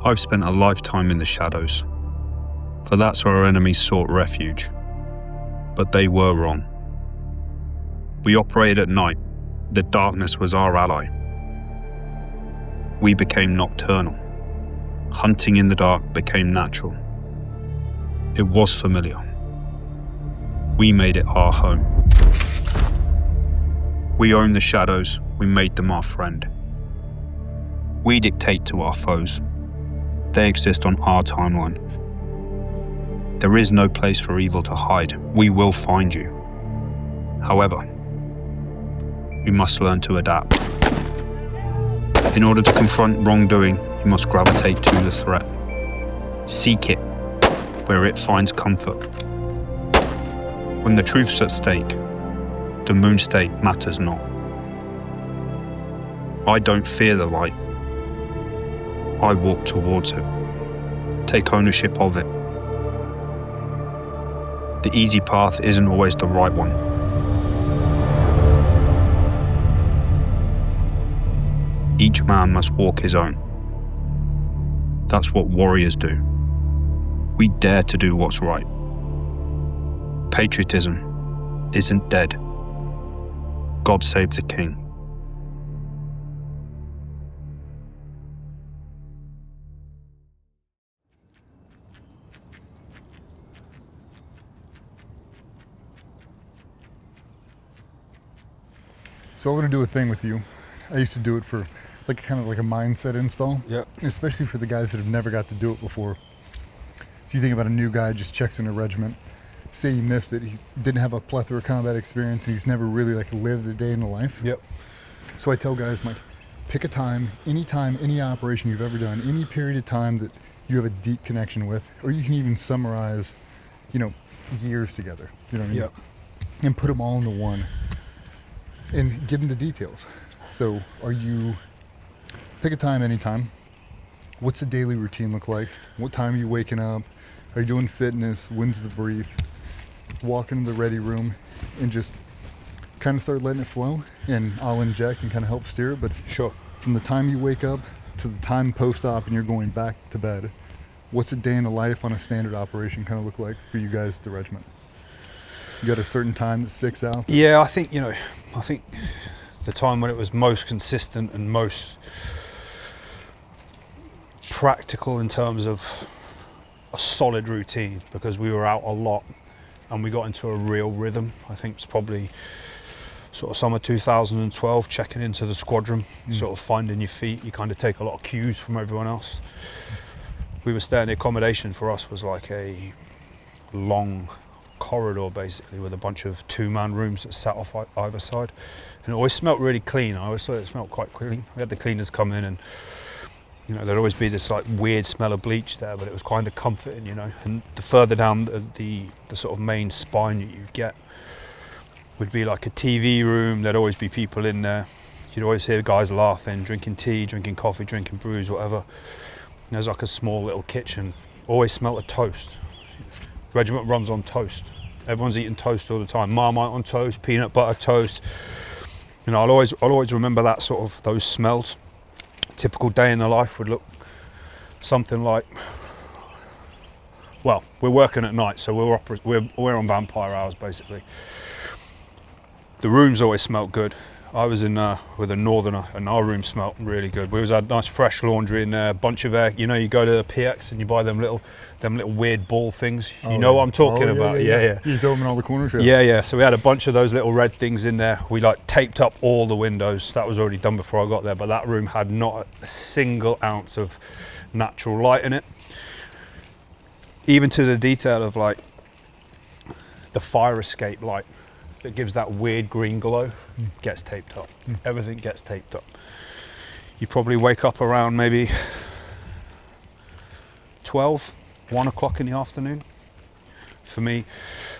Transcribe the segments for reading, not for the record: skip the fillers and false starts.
I've spent a lifetime in the shadows, for that's where our enemies sought refuge. But they were wrong. We operated at night. The darkness was our ally. We became nocturnal. Hunting in the dark became natural. It was familiar. We made it our home. We owned the shadows. We made them our friend. We dictate to our foes. They exist on our timeline. There is no place for evil to hide. We will find you. However, we must learn to adapt. In order to confront wrongdoing, you must gravitate to the threat. Seek it where it finds comfort. When the truth's at stake, the moon state matters not. I don't fear the light. I walk towards it. Take ownership of it. The easy path isn't always the right one. Each man must walk his own. That's what warriors do. We dare to do what's right. Patriotism isn't dead. God save the king. So I'm going to do a thing with you. I used to do it for kind of like a mindset install. Yep. Especially for the guys that have never got to do it before. So you think about a new guy just checks in a regiment. Say he missed it. He didn't have a plethora of combat experience. And he's never really lived a day in the life. Yep. So I tell guys, pick a time, any operation you've ever done, any period of time that you have a deep connection with, or you can even summarize, years together. You know what I mean? Yep. And put them all into one. And give them the details. So pick a time, anytime. What's the daily routine look like? What time are you waking up? Are you doing fitness? When's the brief? Walk into the ready room and just kind of start letting it flow. And I'll inject and kind of help steer it. But Sure. From the time you wake up to the time post-op and you're going back to bed, what's a day in the life on a standard operation kind of look like for you guys at the regiment? You got a certain time that sticks out? Yeah, I think the time when it was most consistent and most practical in terms of a solid routine, because we were out a lot and we got into a real rhythm. I think it's probably sort of summer 2012, checking into the squadron, sort of finding your feet. You kind of take a lot of cues from everyone else. We were staying, the accommodation for us was like a long corridor basically with a bunch of two-man rooms that sat off either side, and it always smelled really clean. I always thought it smelled quite clean. We had the cleaners come in and there'd always be this weird smell of bleach there, but it was kind of comforting, and the further down the sort of main spine that you get would be like a TV room. There'd always be people in there. You'd always hear guys laughing, drinking tea, drinking coffee, drinking brews, whatever. And there's like a small little kitchen. Always smelled of toast. Regiment runs on toast. Everyone's eating toast all the time. Marmite on toast, peanut butter toast. I'll always remember that sort of those smells. Typical day in the life would look something like, well, we're working at night, so we're on vampire hours basically. The rooms always smelled good. I was in with a northerner, and our room smelled really good. We always had nice fresh laundry in there, a bunch of air. You go to the PX and you buy them little weird ball things. You know what I'm talking about? Yeah. You throw them in all the corners. Yeah. So we had a bunch of those little red things in there. We taped up all the windows. That was already done before I got there, but that room had not a single ounce of natural light in it. Even to the detail of the fire escape light that gives that weird green glow gets taped up. Everything gets taped up. You probably wake up around maybe 12, 1 o'clock in the afternoon. For me,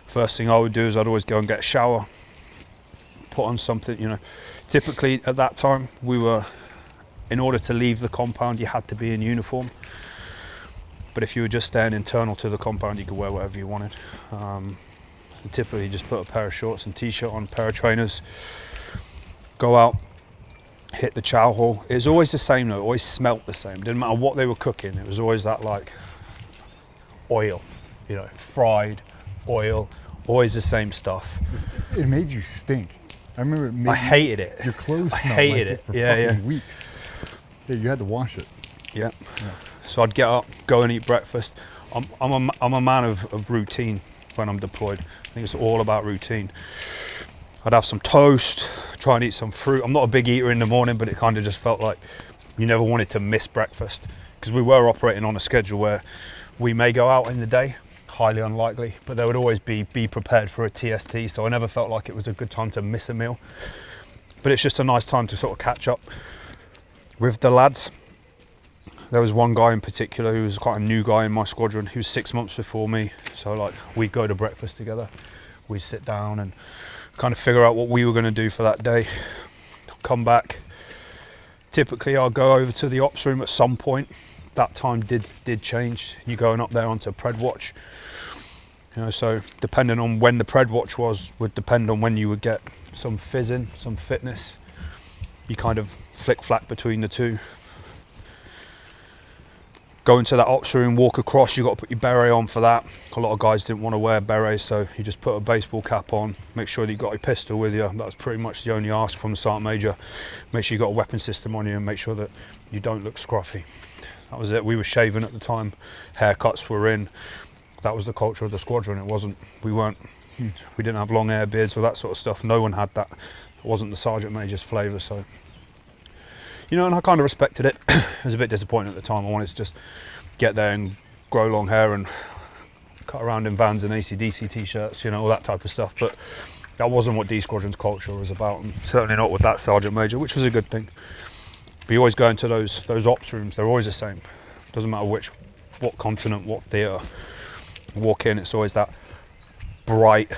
first thing I would do is I'd always go and get a shower, put on something, Typically at that time in order to leave the compound you had to be in uniform. But if you were just staying internal to the compound, you could wear whatever you wanted. And typically just put a pair of shorts and t-shirt on, a pair of trainers, go out, hit the chow hall. It was always the same though, it always smelt the same. Didn't matter what they were cooking, it was always that like oil, you know, fried oil, always the same stuff. It made you stink. I remember it made I hated it. Your clothes I smelled hated like it. for Yeah, fucking yeah. weeks. Yeah, you had to wash it. Yeah. Yeah. So I'd get up, go and eat breakfast. I'm a man of routine when I'm deployed. I think it's all about routine. I'd have some toast, try and eat some fruit. I'm not a big eater in the morning, but it kind of just felt like you never wanted to miss breakfast, because we were operating on a schedule where we may go out in the day, highly unlikely, but there would always be prepared for a TST, so I never felt like it was a good time to miss a meal. But it's just a nice time to sort of catch up with the lads. There was one guy in particular who was quite a new guy in my squadron. He was 6 months before me, so like we'd go to breakfast together, we'd sit down and kind of figure out what we were going to do for that day. Come back. Typically I'll go over to the ops room at some point. That time did change. You're going up there onto pred watch, you know, so depending on when the pred watch was would depend on when you would get some fizzing, some fitness. You kind of flick flack between the two. Go into that ops room, walk across, you've got to put your beret on for that. A lot of guys didn't want to wear berets, so you just put a baseball cap on, make sure that you've got your pistol with you. That was pretty much the only ask from the Sergeant Major. Make sure you've got a weapon system on you and make sure that you don't look scruffy. That was it. We were shaving at the time, haircuts were in. That was the culture of the squadron. It wasn't, we didn't have long hair, beards or that sort of stuff. No one had that. It wasn't the Sergeant Major's flavour, so. You know, and I kind of respected it. I was a bit disappointed at the time. I wanted to just get there and grow long hair and cut around in Vans and AC/DC t-shirts, you know, all that type of stuff. But that wasn't what D Squadron's culture was about, and certainly not with that Sergeant Major, which was a good thing. But you always go into those ops rooms, they're always the same. Doesn't matter what continent, what theatre. You walk in, it's always that bright,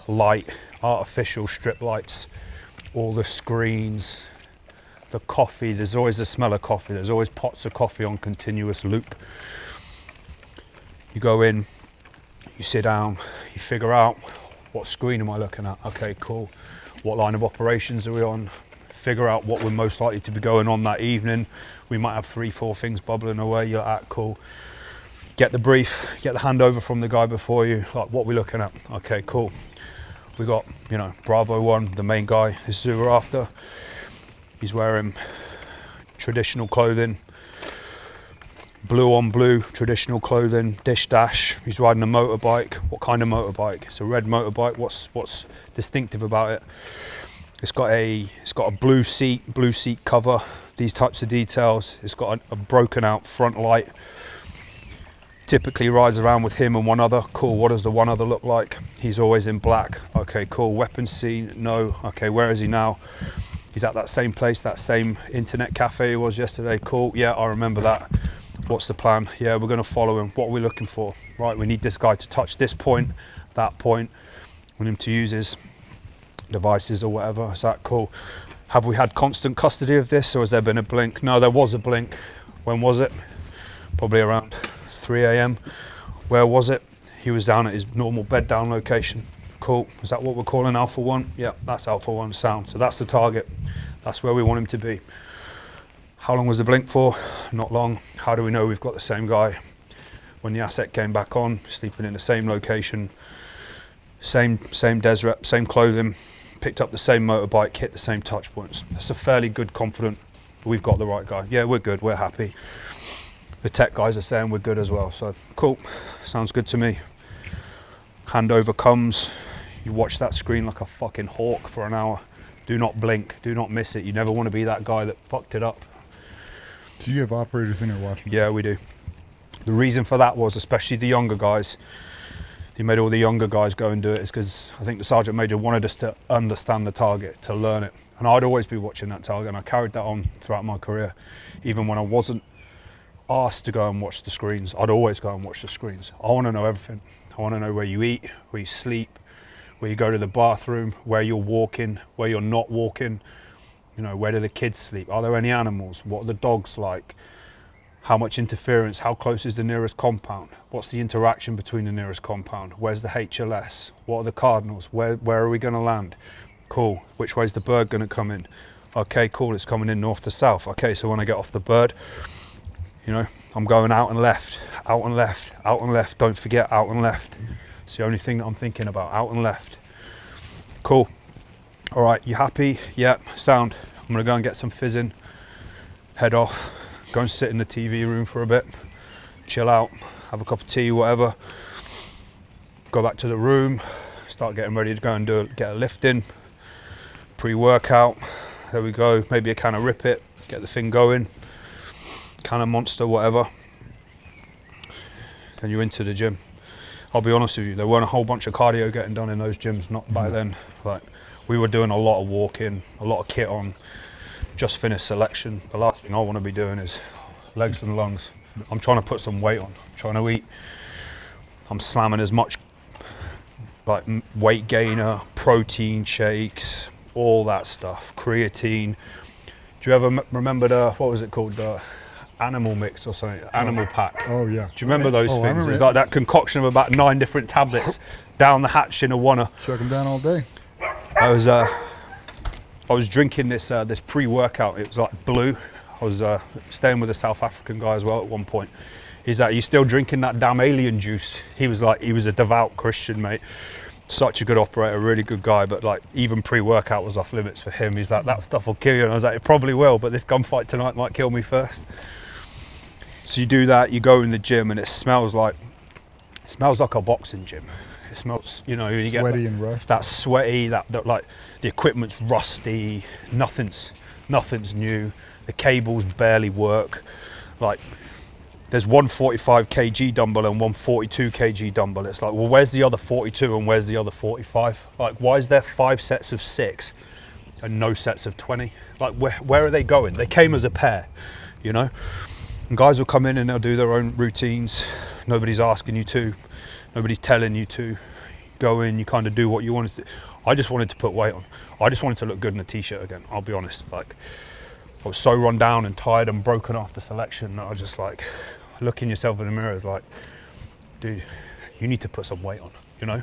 light, artificial strip lights, all the screens, the coffee, there's always the smell of coffee, there's always pots of coffee on continuous loop. You go in, you sit down, you figure out what screen am I looking at, okay cool, what line of operations are we on, figure out what we're most likely to be going on that evening. We might have 3-4 things bubbling away, you're like, cool. Get the brief, get the handover from the guy before you, like what we're looking at, okay cool. We got, you know, Bravo 1, the main guy, this is who we're after. He's wearing traditional clothing, blue on blue, traditional clothing, dish dash. He's riding a motorbike. What kind of motorbike? It's a red motorbike. What's distinctive about it? It's got a blue seat cover, these types of details. It's got a broken out front light. Typically rides around with him and one other. Cool, what does the one other look like? He's always in black. Okay, cool. Weapons seen? No. Okay, where is he now? He's at that same place, that same internet cafe he was yesterday. Cool, yeah, I remember that. What's the plan? Yeah, we're gonna follow him. What are we looking for? Right, we need this guy to touch this point, that point. We need him to use his devices or whatever. Is that cool? Have we had constant custody of this, or has there been a blink? No, there was a blink. When was it? Probably around 3 a.m. Where was it? He was down at his normal bed down location. Cool, is that what we're calling Alpha 1? Yeah, that's Alpha 1 sound. So that's the target. That's where we want him to be. How long was the blink for? Not long. How do we know we've got the same guy? When the asset came back on, sleeping in the same location, same desrep, same clothing, picked up the same motorbike, hit the same touch points. That's a fairly good confident, we've got the right guy. Yeah, we're good, we're happy. The tech guys are saying we're good as well. So cool, sounds good to me. Handover comes. You watch that screen like a fucking hawk for an hour. Do not blink, do not miss it. You never want to be that guy that fucked it up. Do you have operators in there watching? Yeah, we do. The reason for that was, especially the younger guys, he made all the younger guys go and do it, is because I think the Sergeant Major wanted us to understand the target, to learn it. And I'd always be watching that target, and I carried that on throughout my career. Even when I wasn't asked to go and watch the screens, I'd always go and watch the screens. I want to know everything. I want to know where you eat, where you sleep, where you go to the bathroom, where you're walking, where you're not walking. You know, where do the kids sleep? Are there any animals? What are the dogs like? How much interference? How close is the nearest compound? What's the interaction between the nearest compound? Where's the HLS? What are the cardinals? Where are we going to land? Cool. Which way's the bird going to come in? Okay, cool, it's coming in north to south. Okay, so when I get off the bird, you know, I'm going out and left, out and left, out and left. Don't forget, out and left. It's the only thing that I'm thinking about, out and left. Cool. All right, you happy? Yep, sound. I'm gonna go and get some fizzing, head off, go and sit in the TV room for a bit, chill out, have a cup of tea, whatever. Go back to the room, start getting ready to go and get a lift in, pre-workout. There we go, maybe a can of Rip It, get the thing going, can of Monster, whatever. Then you're into the gym. I'll be honest with you, there weren't a whole bunch of cardio getting done in those gyms, not back then. Like, we were doing a lot of walking, a lot of kit on, just finished selection. The last thing I want to be doing is legs and lungs. I'm trying to put some weight on, I'm trying to eat. I'm slamming as much like weight gainer, protein shakes, all that stuff, creatine. Do you ever remember what was it called? The animal mix or something, animal pack. Oh yeah. Do you remember those things? It's it. like that concoction of about 9 different tablets down the hatch in a wanna. Chuck them down all day. I was drinking this pre-workout. It was like blue. I was staying with a South African guy as well at one point. He's like, "You still drinking that damn alien juice?" He was a devout Christian, mate. Such a good operator, really good guy, but like even pre-workout was off limits for him. He's like, "That stuff will kill you," and I was like, "It probably will, but this gunfight tonight might kill me first." So you do that, you go in the gym, and it smells like a boxing gym. It smells, you know, you Sweaty get and rusty. that sweaty, that like the equipment's rusty, nothing's new, the cables barely work. Like there's one 45 kg dumbbell and one 42 kg dumbbell. It's like, well, where's the other 42 and where's the other 45? Like, why is there 5 sets of 6 and no sets of 20? Like, where are they going? They came as a pair, you know? And guys will come in and they'll do their own routines. Nobody's asking you to. Nobody's telling you to. Go in, you kind of do what you wanted to. I just wanted to put weight on. I just wanted to look good in a t-shirt again, I'll be honest. Like, I was so run down and tired and broken after selection that I was just like, looking yourself in the mirror is like, dude, you need to put some weight on, you know?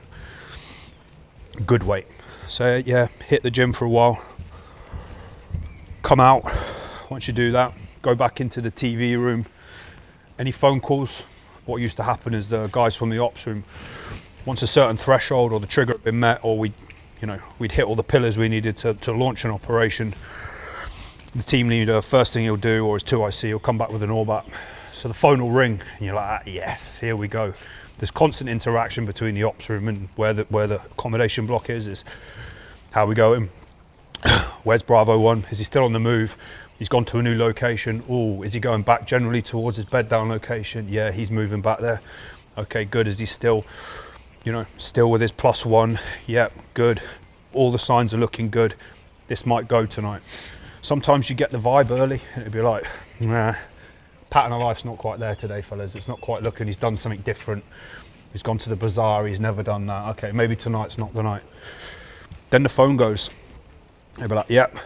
Good weight. So yeah, hit the gym for a while. Come out, once you do that, go back into the TV room. Any phone calls? What used to happen is the guys from the ops room, once a certain threshold or the trigger had been met, or we'd hit all the pillars we needed to launch an operation, the team leader, first thing he'll do, or his 2IC, he'll come back with an ARBAT. So the phone will ring and you're like, yes, here we go. There's constant interaction between the ops room and where the accommodation block is how we going. Where's Bravo 1? Is he still on the move? He's gone to a new location. Oh, is he going back generally towards his bed down location? Yeah, he's moving back there. Okay, good. Is he still with his +1? Yep, good. All the signs are looking good. This might go tonight. Sometimes you get the vibe early and it'd be like, nah, pattern of life's not quite there today, fellas. It's not quite looking. He's done something different. He's gone to the bazaar. He's never done that. Okay, maybe tonight's not the night. Then the phone goes. They'll be like, yep.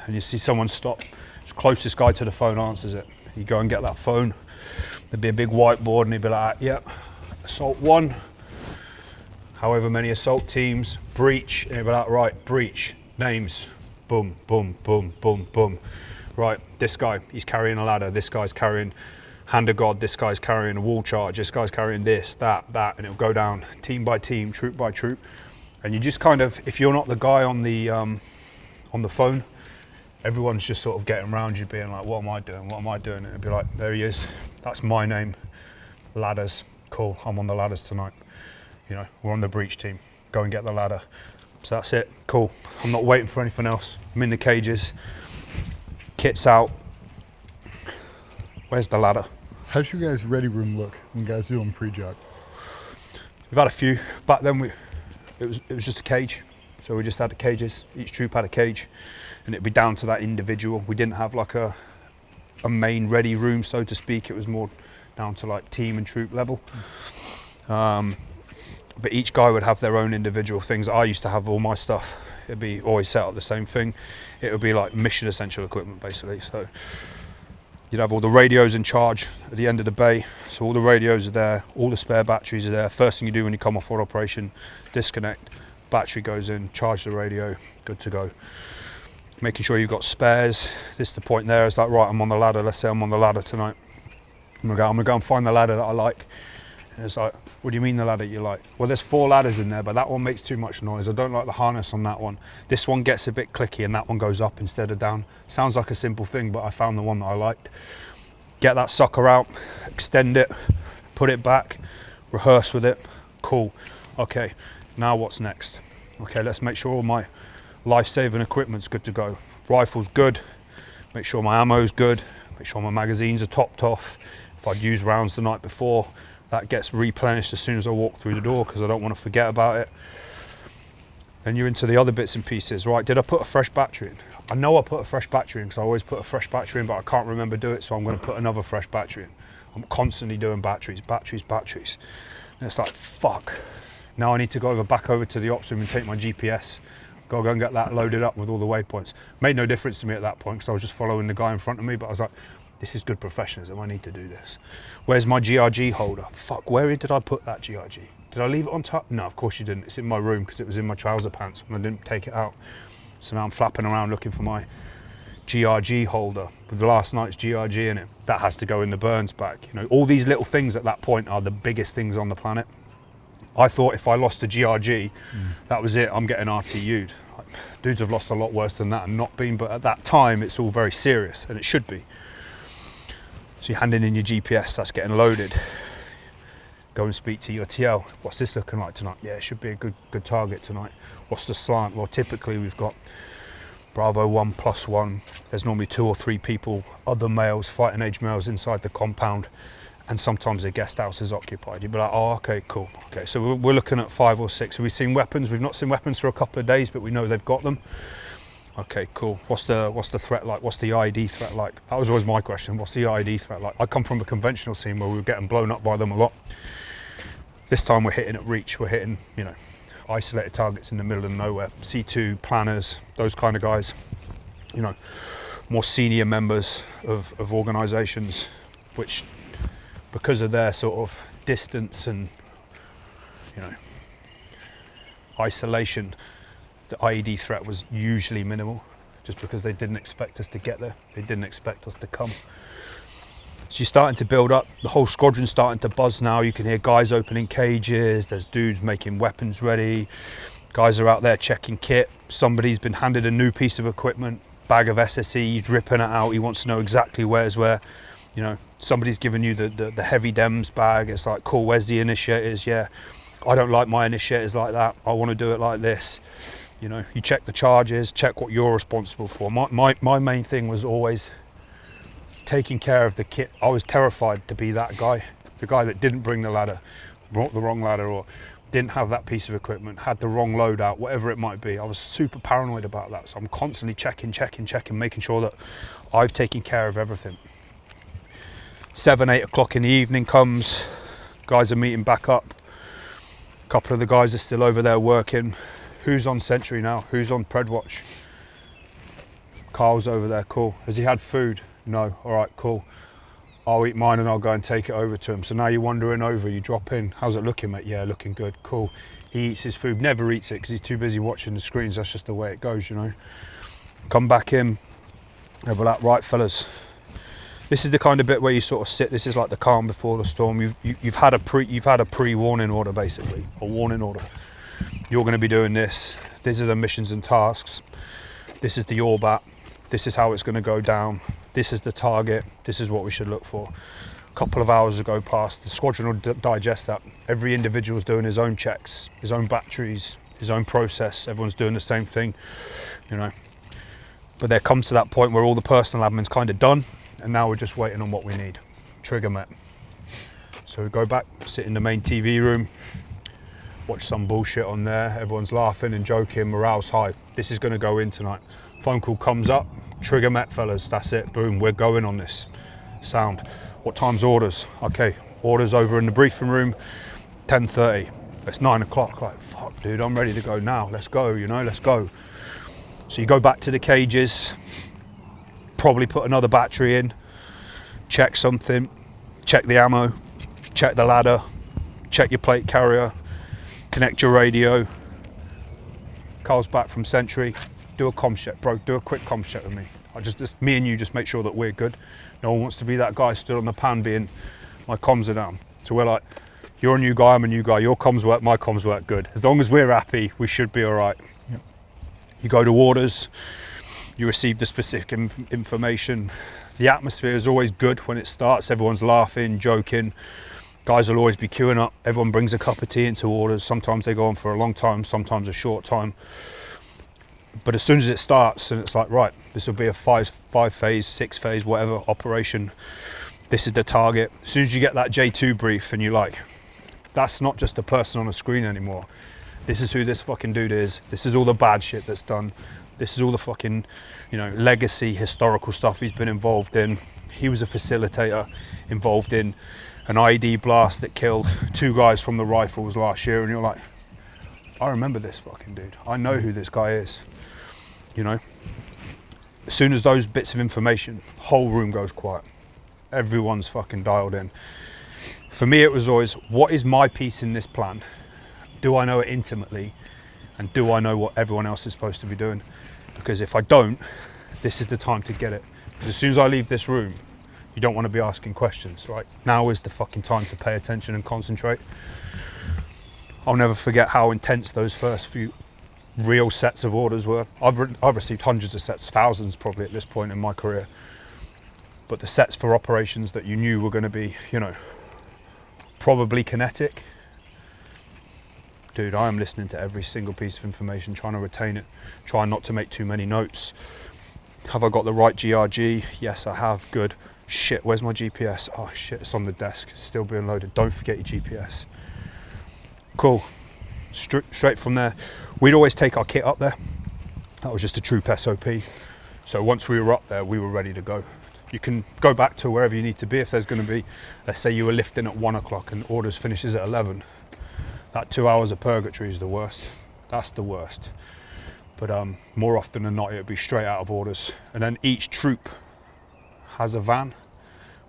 And you see someone stop. The closest guy to the phone answers it. You go and get that phone. There'd be a big whiteboard and he'd be like, yep, assault 1. However many assault teams, breach. And he'd be like, right, breach, names. Boom, boom, boom, boom, boom. Right, this guy, he's carrying a ladder. This guy's carrying hand of God. This guy's carrying a wall charge. This guy's carrying this, that, and it'll go down team by team, troop by troop. And you just kind of, if you're not the guy on the phone, everyone's just sort of getting around you being like, what am I doing? What am I doing? And it'd be like, there he is. That's my name. Ladders. Cool, I'm on the ladders tonight. You know, we're on the breach team. Go and get the ladder. So that's it, cool. I'm not waiting for anything else. I'm in the cages. Kit's out. Where's the ladder? How's your guys' ready room look when guys doing pre-jog? We've had a few. Back then it was just a cage. So we just had the cages. Each troop had a cage and it'd be down to that individual. We didn't have like a main ready room, so to speak. It was more down to like team and troop level. But each guy would have their own individual things. I used to have all my stuff. It'd be always set up the same thing. It would be like mission essential equipment basically. So you'd have all the radios in charge at the end of the bay. So all the radios are there, all the spare batteries are there. First thing you do when you come off for operation, disconnect, battery goes in, charge the radio, good to go. making sure you've got spares. This is the point there. It's like, right, I'm on the ladder. Let's say I'm on the ladder tonight. I'm gonna go and find the ladder that I like. And it's like, what do you mean the ladder you like? Well, there's 4 ladders in there, but that one makes too much noise. I don't like the harness on that one. This one gets a bit clicky and that one goes up instead of down. Sounds like a simple thing, but I found the one that I liked. Get that sucker out, extend it, put it back, rehearse with it. Cool. Okay, now what's next? Okay, let's make sure all my life-saving equipment's good to go. Rifle's good, make sure my ammo's good, make sure my magazines are topped off. If I'd used rounds the night before, that gets replenished as soon as I walk through the door because I don't want to forget about it. Then you're into the other bits and pieces. Right, did I put a fresh battery in? I know I put a fresh battery in because I always put a fresh battery in, but I can't remember do it, so I'm going to put another fresh battery in. I'm constantly doing batteries. And it's like, fuck. Now I need to go back over to the ops room and take my GPS. Go and get that loaded up with all the waypoints. Made no difference to me at that point because I was just following the guy in front of me, but I was like, this is good professionalism, I need to do this. Where's my GRG holder? Fuck, where did I put that GRG? Did I leave it on top? No, of course you didn't. It's in my room because it was in my trouser pants when I didn't take it out. So now I'm flapping around looking for my GRG holder with last night's GRG in it. That has to go in the Burns bag. You know, all these little things at that point are the biggest things on the planet. I thought if I lost the GRG, that was it, I'm getting RTU'd. Like, dudes have lost a lot worse than that and not been, but at that time it's all very serious, and it should be. So you're handing in your GPS, that's getting loaded. Go and speak to your TL. What's this looking like tonight? Yeah, it should be a good target tonight. What's the slant? Well, typically we've got Bravo 1+1. There's normally 2 or 3 people, other males, fighting age males inside the compound, and sometimes the guest house is occupied. You'd be like, oh, okay, cool. Okay, so we're looking at 5 or 6. Have we seen weapons? We've not seen weapons for a couple of days, but we know they've got them. Okay, cool. What's the threat like? What's the IED threat like? That was always my question. What's the IED threat like? I come from a conventional scene where we were getting blown up by them a lot. This time we're hitting at reach. We're hitting, you know, isolated targets in the middle of nowhere. C2, planners, those kind of guys. You know, more senior members of organisations, which, because of their sort of distance and, you know, isolation, the IED threat was usually minimal, just because they didn't expect us to get there. They didn't expect us to come. So you're starting to build up. The whole squadron's starting to buzz now. You can hear guys opening cages. There's dudes making weapons ready. Guys are out there checking kit. Somebody's been handed a new piece of equipment, bag of SSE. He's ripping it out. He wants to know exactly where's where. You know, somebody's given you the heavy DEMS bag. It's like, cool, where's the initiators? Yeah, I don't like my initiators like that. I want to do it like this. You know, you check the charges, check what you're responsible for. My main thing was always taking care of the kit. I was terrified to be that guy, the guy that didn't bring the ladder, brought the wrong ladder, or didn't have that piece of equipment, had the wrong loadout, whatever it might be. I was super paranoid about that. So I'm constantly checking, making sure that I've taken care of everything. 7, 8 o'clock in the evening comes, guys are meeting back up. A couple of the guys are still over there working. Who's on sentry now? Who's on pred watch? Carl's over there, cool. Has he had food? No, all right, cool. I'll eat mine and I'll go and take it over to him. So now you're wandering over, you drop in. How's it looking, mate? Yeah, looking good, cool. He eats his food, never eats it because he's too busy watching the screens. That's just the way it goes, you know. Come back in, they'll be like, right, fellas. This is the kind of bit where you sort of sit. This is like the calm before the storm. You've had a pre-warning order, basically, a warning order. You're going to be doing this. These are the missions and tasks. This is the ORBAT. This is how it's going to go down. This is the target. This is what we should look for. A couple of hours go past. The squadron will digest that. Every individual's doing his own checks, his own batteries, his own process. Everyone's doing the same thing, you know. But there comes to that point where all the personal admin's kind of done, and now we're just waiting on what we need. Trigger met. So we go back, sit in the main TV room, watch some bullshit on there. Everyone's laughing and joking, morale's high. This is going to go in tonight. Phone call comes up, trigger met, fellas, that's it, boom, we're going on this. Sound. What time's orders? Okay, orders over in the briefing room, 10:30. It's 9 o'clock, like, fuck, dude, I'm ready to go now. Let's go, you know, let's go. So you go back to the cages, probably put another battery in, check something, check the ammo, check the ladder, check your plate carrier, connect your radio. Carl's back from sentry. do a comms check, bro, do a quick comms check with me. Just me and you just make sure that we're good. No one wants to be that guy stood on the pan being, my comms are down. So we're like, you're a new guy, I'm a new guy, your comms work, my comms work, good. As long as we're happy, we should be all right. Yep. You go to orders, you receive the specific information. The atmosphere is always good when it starts. Everyone's laughing, joking. Guys will always be queuing up. Everyone brings a cup of tea into orders. Sometimes they go on for a long time, sometimes a short time. But as soon as it starts and it's like, right, this will be a five phase, 6 phase, whatever operation. This is the target. As soon as you get that J2 brief and you're like, that's not just a person on a screen anymore. This is who this fucking dude is. This is all the bad shit that's done. This is all the fucking, legacy, historical stuff he's been involved in. He was a facilitator involved in an IED blast that killed 2 guys from the rifles last year. And you're like, I remember this fucking dude. I know who this guy is. As soon as those bits of information, the whole room goes quiet. Everyone's fucking dialed in. For me, it was always, what is my piece in this plan? Do I know it intimately? And do I know what everyone else is supposed to be doing? Because if I don't, this is the time to get it. Because as soon as I leave this room, you don't want to be asking questions, right? Now is the fucking time to pay attention and concentrate. I'll never forget how intense those first few real sets of orders were. I've received hundreds of sets, thousands probably at this point in my career. But the sets for operations that you knew were going to be, probably kinetic. Dude, I am listening to every single piece of information, trying to retain it, trying not to make too many notes. Have I got the right GRG? Yes, I have. Good. Shit, where's my GPS? Oh shit, it's on the desk. It's still being loaded. Don't forget your GPS. Cool. Straight from there. We'd always take our kit up there. That was just a troop SOP. So once we were up there, we were ready to go. You can go back to wherever you need to be if there's going to be, let's say you were lifting at 1 o'clock and orders finishes at 11. That 2 hours of purgatory is the worst. That's the worst. But more often than not, it would be straight out of orders. And then each troop has a van.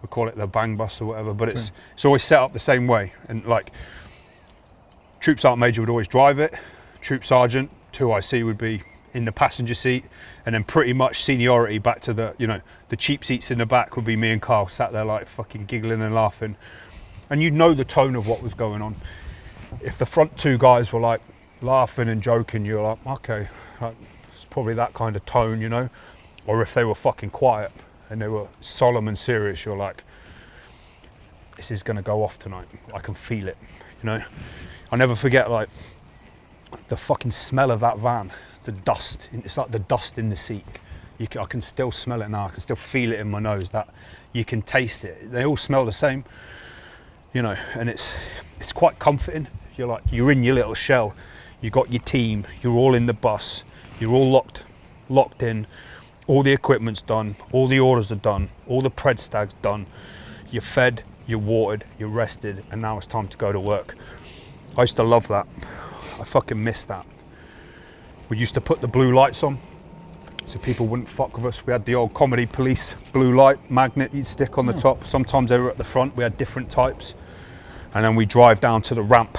We call it the bang bus or whatever, but it's always set up the same way. And like, Troop Sergeant Major would always drive it. Troop Sergeant, 2IC would be in the passenger seat, and then pretty much seniority back to the, the cheap seats in the back would be me and Carl sat there like fucking giggling and laughing. And you'd know the tone of what was going on. If the front 2 guys were like laughing and joking, you're like, okay, it's probably that kind of tone, Or if they were fucking quiet and they were solemn and serious, you're like, this is gonna go off tonight. I can feel it, I'll never forget like the fucking smell of that van, the dust. It's like the dust in the seat. I can still smell it now. I can still feel it in my nose. That you can taste it. They all smell the same, and it's quite comforting. You're in your little shell. You got your team. You're all in the bus. You're all locked in. All the equipment's done. All the orders are done. All the pred stag's done. You're fed. You're watered. You're rested, and now it's time to go to work. I used to love that. I fucking miss that. We used to put the blue lights on so people wouldn't fuck with us. We had the old comedy police blue light magnet you'd stick on the top. Sometimes they were at the front. We had different types. And then we drive down to the ramp.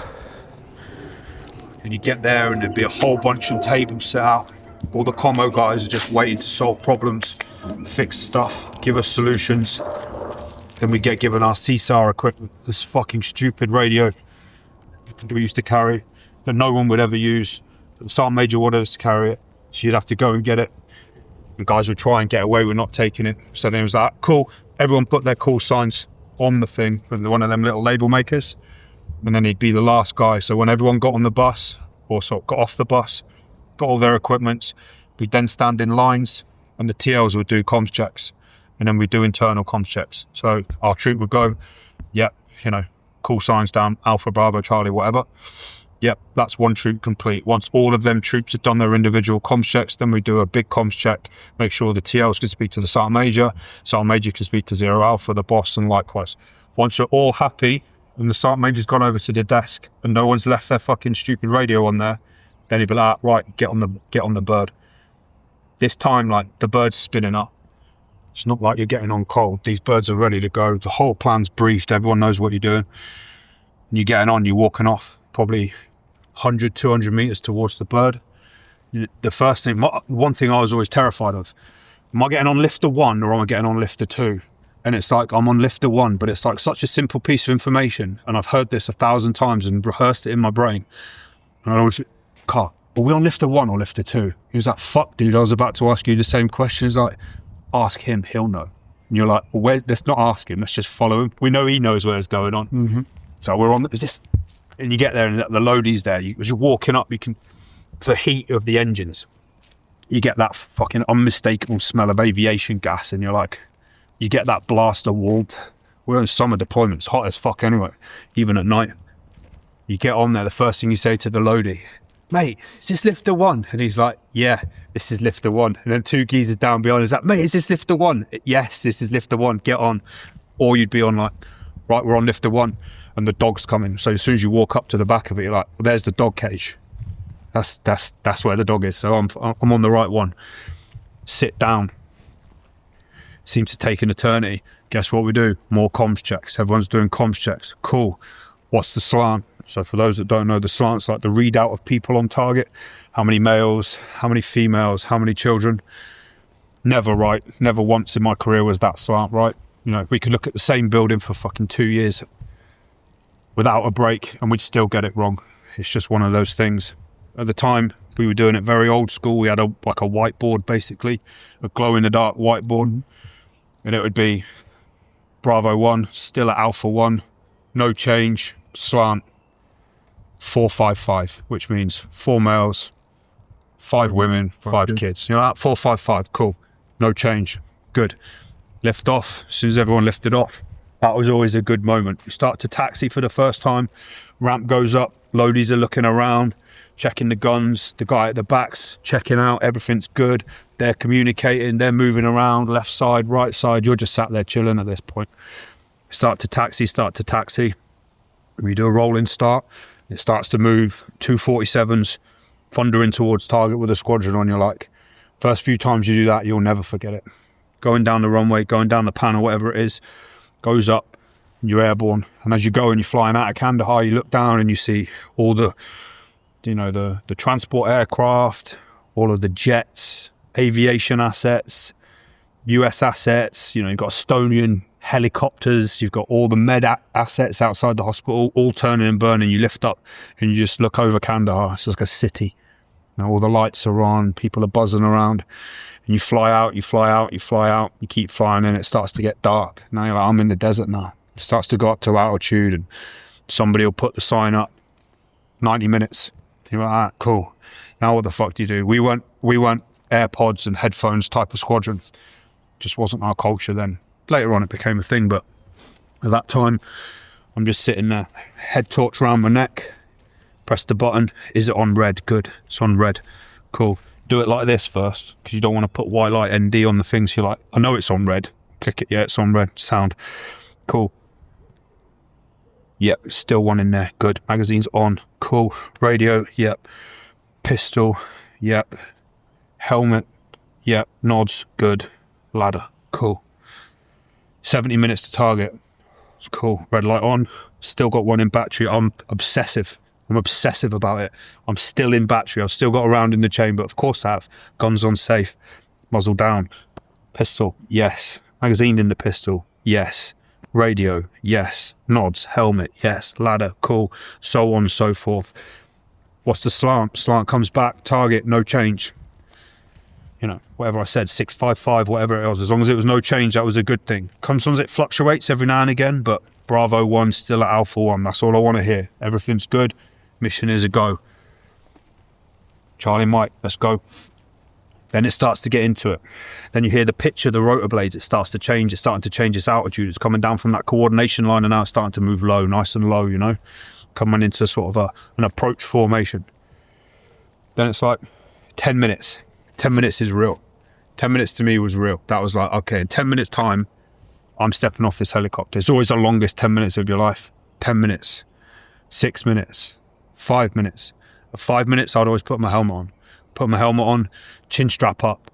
And you get there and there'd be a whole bunch of tables set out. All the commo guys are just waiting to solve problems, fix stuff, give us solutions. Then we get given our CSAR equipment, this fucking stupid radio that we used to carry that no one would ever use. The Sergeant Major wanted us to carry it, so you'd have to go and get it. And guys would try and get away with not taking it. So then it was like, cool, everyone put their call signs on the thing with one of them little label makers. And then he'd be the last guy. So when everyone got on the bus, or sort of got off the bus, got all their equipment, we'd then stand in lines and the TLs would do comms checks. And then we'd do internal comms checks. So our troop would go, yep, call signs down, Alpha, Bravo, Charlie, whatever. Yep, that's one troop complete. Once all of them troops had done their individual comms checks, then we do a big comms check, make sure the TLs can speak to the Sergeant Major can speak to Zero Alpha, the boss, and likewise. Once we're all happy, and the Sergeant Major's gone over to the desk, and no one's left their fucking stupid radio on there, then he'd be like, right, get on the bird. This time, like, the bird's spinning up. It's not like you're getting on cold. These birds are ready to go. The whole plan's briefed. Everyone knows what you're doing. And you're getting on, you're walking off probably 100, 200 meters towards the bird. The first thing, one thing I was always terrified of, am I getting on lifter 1 or am I getting on lifter 2? And it's like, I'm on lifter 1, but it's like such a simple piece of information. And I've heard this 1,000 times and rehearsed it in my brain. And I always, Carl, are we on lifter 1 or lifter 2? He was like, fuck, dude, I was about to ask you the same question. He's like, ask him, he'll know. And you're like, well, let's not ask him, let's just follow him. We know he knows where's going on. Mm-hmm. So we're on, there's this, and you get there and the loadie's there. As you're walking up, you can, the heat of the engines, you get that fucking unmistakable smell of aviation gas, and you're like, you get that blast of warmth. We're on summer deployments, hot as fuck anyway, even at night. You get on there, the first thing you say to the loadie, mate, is this lifter 1? And he's like, yeah, this is lifter 1. And then 2 geezers down behind is like, mate, is this lifter 1? Yes, this is lifter 1, get on. Or you'd be on like, right, we're on lifter 1, and the dog's coming. So as soon as you walk up to the back of it, you're like, well, there's the dog cage. That's where the dog is. So I'm on the right one. Sit down. Seems to take an eternity. Guess what we do? More comms checks. Everyone's doing comms checks. Cool. What's the slant? So for those that don't know, the slant's like the readout of people on target. How many males, how many females, how many children. Never right. Never once in my career was that slant right. You know, we could look at the same building for fucking 2 years without a break and we'd still get it wrong. It's just one of those things. At the time, we were doing it very old school. We had like a whiteboard, basically, a glow-in-the-dark whiteboard. And it would be Bravo 1, still at Alpha 1, no change, slant, 455, which means 4 males, 5 women, 5 kids. You know, 455, cool, no change, good. Lift off, as soon as everyone lifted off, that was always a good moment. You start to taxi for the first time, ramp goes up, loadies are looking around, checking the guns, the guy at the back's checking out, everything's good. They're communicating, they're moving around, left side, right side. You're just sat there chilling at this point. Start to taxi. We do a rolling start. It starts to move, 247s, thundering towards target with a squadron on your like. First few times you do that, you'll never forget it. Going down the runway, going down the panel, whatever it is, goes up, and you're airborne. And as you go and you're flying out of Kandahar, you look down and you see all the, you know, the transport aircraft, all of the jets, aviation assets, US assets, you know, you've got Estonian helicopters, you've got all the med assets outside the hospital, all turning and burning. You lift up and you just look over Kandahar. It's like a city. You know, all the lights are on, people are buzzing around, and you fly out, you keep flying, and it starts to get dark. Now you're like, I'm in the desert now. It starts to go up to altitude, and somebody will put the sign up, 90 minutes. You're like, ah, cool. Now what the fuck do you do? We weren't AirPods and headphones type of squadron. Just wasn't our culture then. Later on it became a thing, but at that time I'm just sitting there, head torch around my neck, press the button. Is it on red? Good, it's on red. Cool. Do it like this first, because you don't want to put white light ND on the things. You're like, I know it's on red. Click it, yeah, it's on red. Sound. Cool. Yep, still one in there. Good. Magazine's on. Cool. Radio, yep. Pistol, yep. Helmet, yep. Nods, good. Ladder, cool. 70 minutes to target. Cool. Red light on. Still got one in battery. I'm obsessive about it. I'm still in battery. I've still got a round in the chamber. Of course I have. Guns on safe. Muzzle down. Pistol, yes. Magazine in the pistol, yes. Radio, yes. Nods, helmet, yes. Ladder, cool. So on and so forth. What's the slant? Slant comes back, target, no change. You know, whatever I said, 655, whatever it was. As long as it was no change, that was a good thing. Sometimes it fluctuates every now and again, but Bravo 1 still at Alpha 1. That's all I want to hear. Everything's good. Mission is a go. Charlie Mike, let's go. Then it starts to get into it. Then you hear the pitch of the rotor blades. It starts to change. It's starting to change its altitude. It's coming down from that coordination line and now it's starting to move low, nice and low, you know. Coming into sort of an approach formation. Then it's like 10 minutes. 10 minutes is real. 10 minutes to me was real. That was like, okay, in 10 minutes time, I'm stepping off this helicopter. It's always the longest 10 minutes of your life. 10 minutes, 6 minutes, 5 minutes. At 5 minutes, I'd always put my helmet on, chin strap up,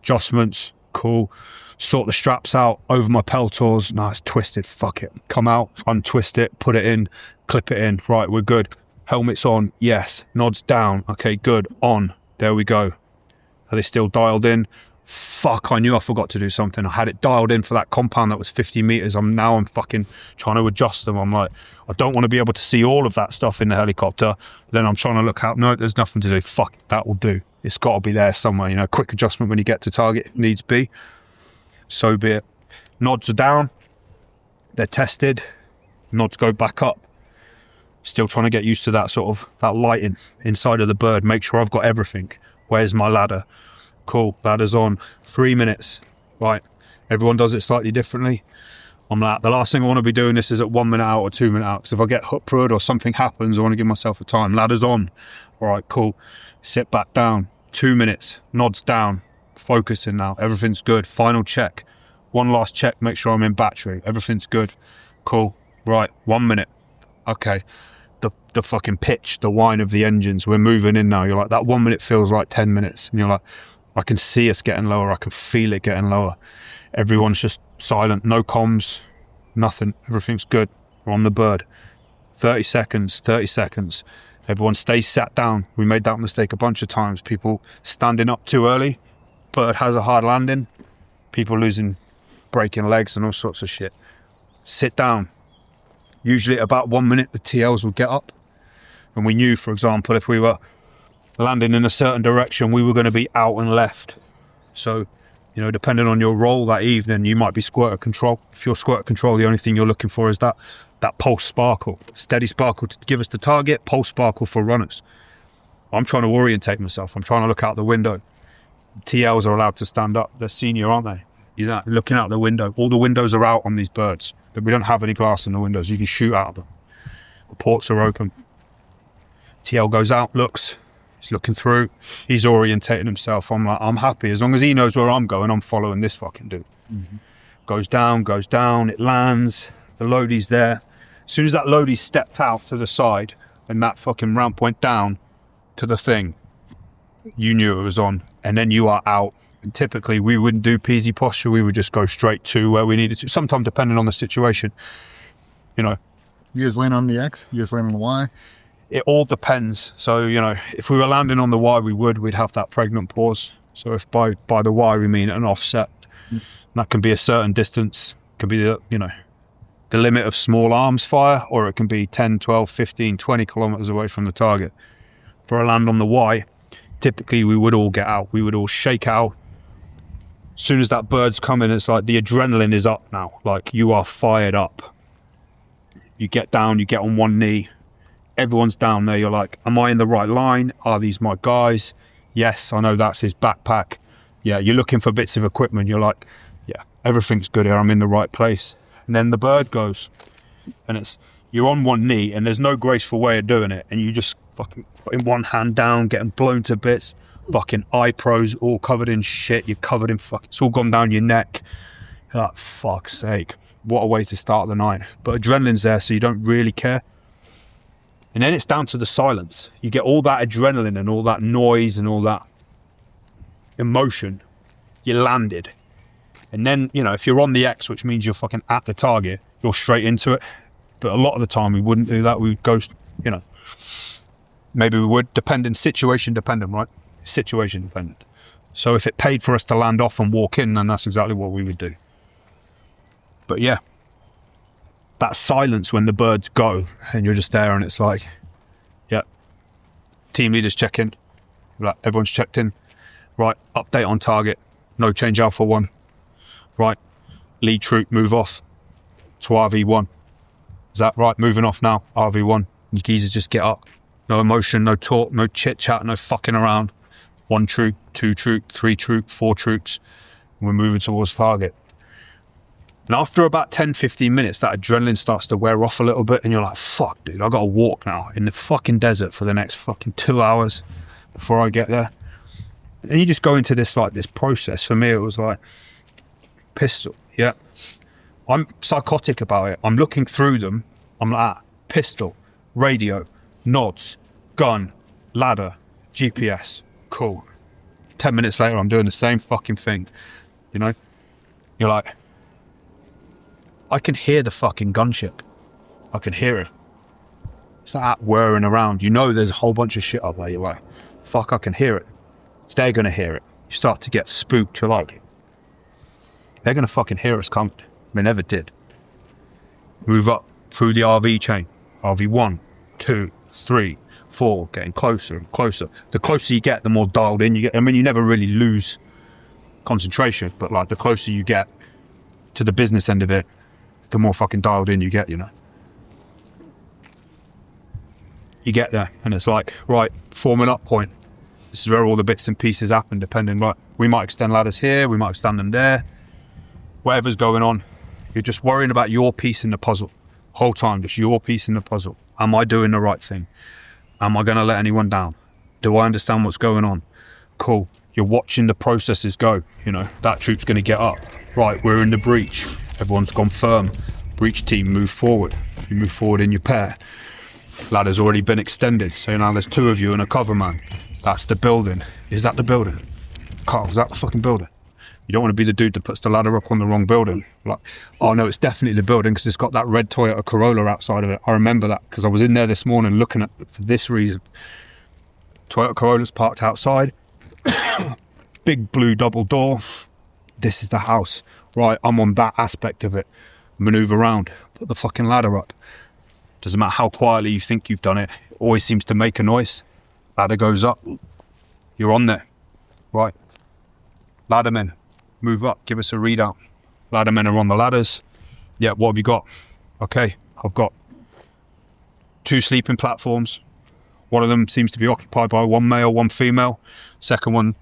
adjustments, cool. Sort the straps out over my peltors. No, it's twisted, fuck it. Come out, untwist it, put it in, clip it in. Right, we're good. Helmet's on, yes. Nods down, okay, good. On, There we go. Are they still dialed in? Fuck, I knew I forgot to do something. I had it dialed in for that compound that was 50 meters. I'm fucking trying to adjust them. I'm like, I don't want to be able to see all of that stuff in the helicopter. Then I'm trying to look out. No, there's nothing to do. Fuck, that will do. It's got to be there somewhere. You know, quick adjustment when you get to target if needs be. So be it. Nods are down. They're tested. Nods go back up. Still trying to get used to that sort of, that lighting inside of the bird. Make sure I've got everything. Where's my ladder? Cool, ladder's on. 3 minutes. Right, everyone does it slightly differently. I'm like, the last thing I want to be doing this is at 1 minute out or 2 minutes out, because if I get hook prud or something happens, I want to give myself a time. Ladder's on. All right, cool. Sit back down. 2 minutes. Nods down. Focusing now. Everything's good. Final check. One last check. Make sure I'm in battery. Everything's good. Cool. Right, 1 minute. Okay. The fucking pitch, the whine of the engines. We're moving in now. You're like, that 1 minute feels like 10 minutes. And you're like, I can see us getting lower. I can feel it getting lower. Everyone's just silent. No comms. Nothing. Everything's good. We're on the bird. 30 seconds. 30 seconds. Everyone stays sat down. We made that mistake a bunch of times. People standing up too early. Bird has a hard landing. People breaking legs and all sorts of shit. Sit down. Usually at about 1 minute, the TLs will get up. And we knew, for example, if we were landing in a certain direction, we were going to be out and left. So, you know, depending on your role that evening, you might be squirter control. If you're squirter control, the only thing you're looking for is that pulse sparkle. Steady sparkle to give us the target, pulse sparkle for runners. I'm trying to orientate myself. I'm trying to look out the window. TLs are allowed to stand up. They're senior, aren't they? You're not looking out the window. All the windows are out on these birds. But we don't have any glass in the windows. You can shoot out of them. The ports are open. TL goes out, looks. He's looking through. He's orientating himself. I'm like, I'm happy. As long as he knows where I'm going, I'm following this fucking dude. Mm-hmm. Goes down. It lands. The loadie's there. As soon as that loadie stepped out to the side and that fucking ramp went down to the thing, you knew it was on. And then you are out. And typically, we wouldn't do peasy posture. We would just go straight to where we needed to. Sometimes, depending on the situation, you know. You guys land on the X? You guys land on the Y? It all depends. So, you know, if we were landing on the Y, we'd have that pregnant pause. So if by the Y we mean an offset, that can be a certain distance, can be the limit of small arms fire, or it can be 10, 12, 15, 20 kilometers away from the target. For a land on the Y, typically we would all get out. We would all shake out. As soon as that bird's coming, it's like the adrenaline is up now. Like, you are fired up. You get down, you get on one knee. Everyone's down there. You're like, am I in the right line? Are these my guys? Yes, I know that's his backpack. Yeah, you're looking for bits of equipment. You're like, yeah, everything's good here. I'm in the right place. And then the bird goes. And you're on one knee and there's no graceful way of doing it. And you just fucking putting one hand down, getting blown to bits. Fucking eye pros all covered in shit. You're covered in fucking, it's all gone down your neck. You're like, fuck's sake. What a way to start the night. But adrenaline's there, so you don't really care. And then it's down to the silence. You get all that adrenaline and all that noise and all that emotion. You landed. And then, you know, if you're on the X, which means you're fucking at the target, you're straight into it. But a lot of the time we wouldn't do that. We would go, you know, maybe we would, situation dependent, right? Situation dependent. So if it paid for us to land off and walk in, then that's exactly what we would do. But yeah, that silence when the birds go and you're just there and it's like, yeah, team leaders check in, right, everyone's checked in, right, update on target, no change Alpha 1, right, lead troop move off to RV1, is that right, moving off now, RV1, you geezers just get up, no emotion, no talk, no chit chat, no fucking around, 1 troop, 2 troop, 3 troop, 4 troops, we're moving towards target. And after about 10, 15 minutes, that adrenaline starts to wear off a little bit and you're like, fuck, dude, I gotta walk now in the fucking desert for the next fucking 2 hours before I get there. And you just go into this process. For me, it was like, pistol, yeah. I'm psychotic about it. I'm looking through them. I'm like, pistol, radio, nods, gun, ladder, GPS, cool. 10 minutes later, I'm doing the same fucking thing, you know? You're like, I can hear the fucking gunship. I can hear it. It's like that whirring around. You know there's a whole bunch of shit up there. You're like, fuck, I can hear it. They're going to hear it. You start to get spooked. You're like, they're going to fucking hear us coming. They never did. Move up through the RV chain. RV 1, 2, 3, 4, getting closer and closer. The closer you get, the more dialed in you get. I mean, you never really lose concentration, but like the closer you get to the business end of it, the more fucking dialed in you get, you know. You get there and it's like, right, forming up point. This is where all the bits and pieces happen, depending, like, we might extend ladders here, we might extend them there. Whatever's going on, you're just worrying about your piece in the puzzle. Whole time, just your piece in the puzzle. Am I doing the right thing? Am I going to let anyone down? Do I understand what's going on? Cool. You're watching the processes go. You know, that troop's going to get up. Right, we're in the breach. Everyone's gone firm. Breach team, move forward. You move forward in your pair. Ladder's already been extended, so now there's 2 of you and a cover man. That's the building. Is that the building? Carl, is that the fucking building? You don't want to be the dude that puts the ladder up on the wrong building. Like, oh no, it's definitely the building because it's got that red Toyota Corolla outside of it. I remember that because I was in there this morning looking at it for this reason. Toyota Corolla's parked outside. Big blue double door. This is the house. Right, I'm on that aspect of it. Maneuver around, put the fucking ladder up. Doesn't matter how quietly you think you've done it, it always seems to make a noise. Ladder goes up. You're on there. Right. Laddermen, move up, give us a readout. Laddermen are on the ladders. Yeah, what have you got? Okay, I've got 2 sleeping platforms. One of them seems to be occupied by 1 male, 1 female. Second one,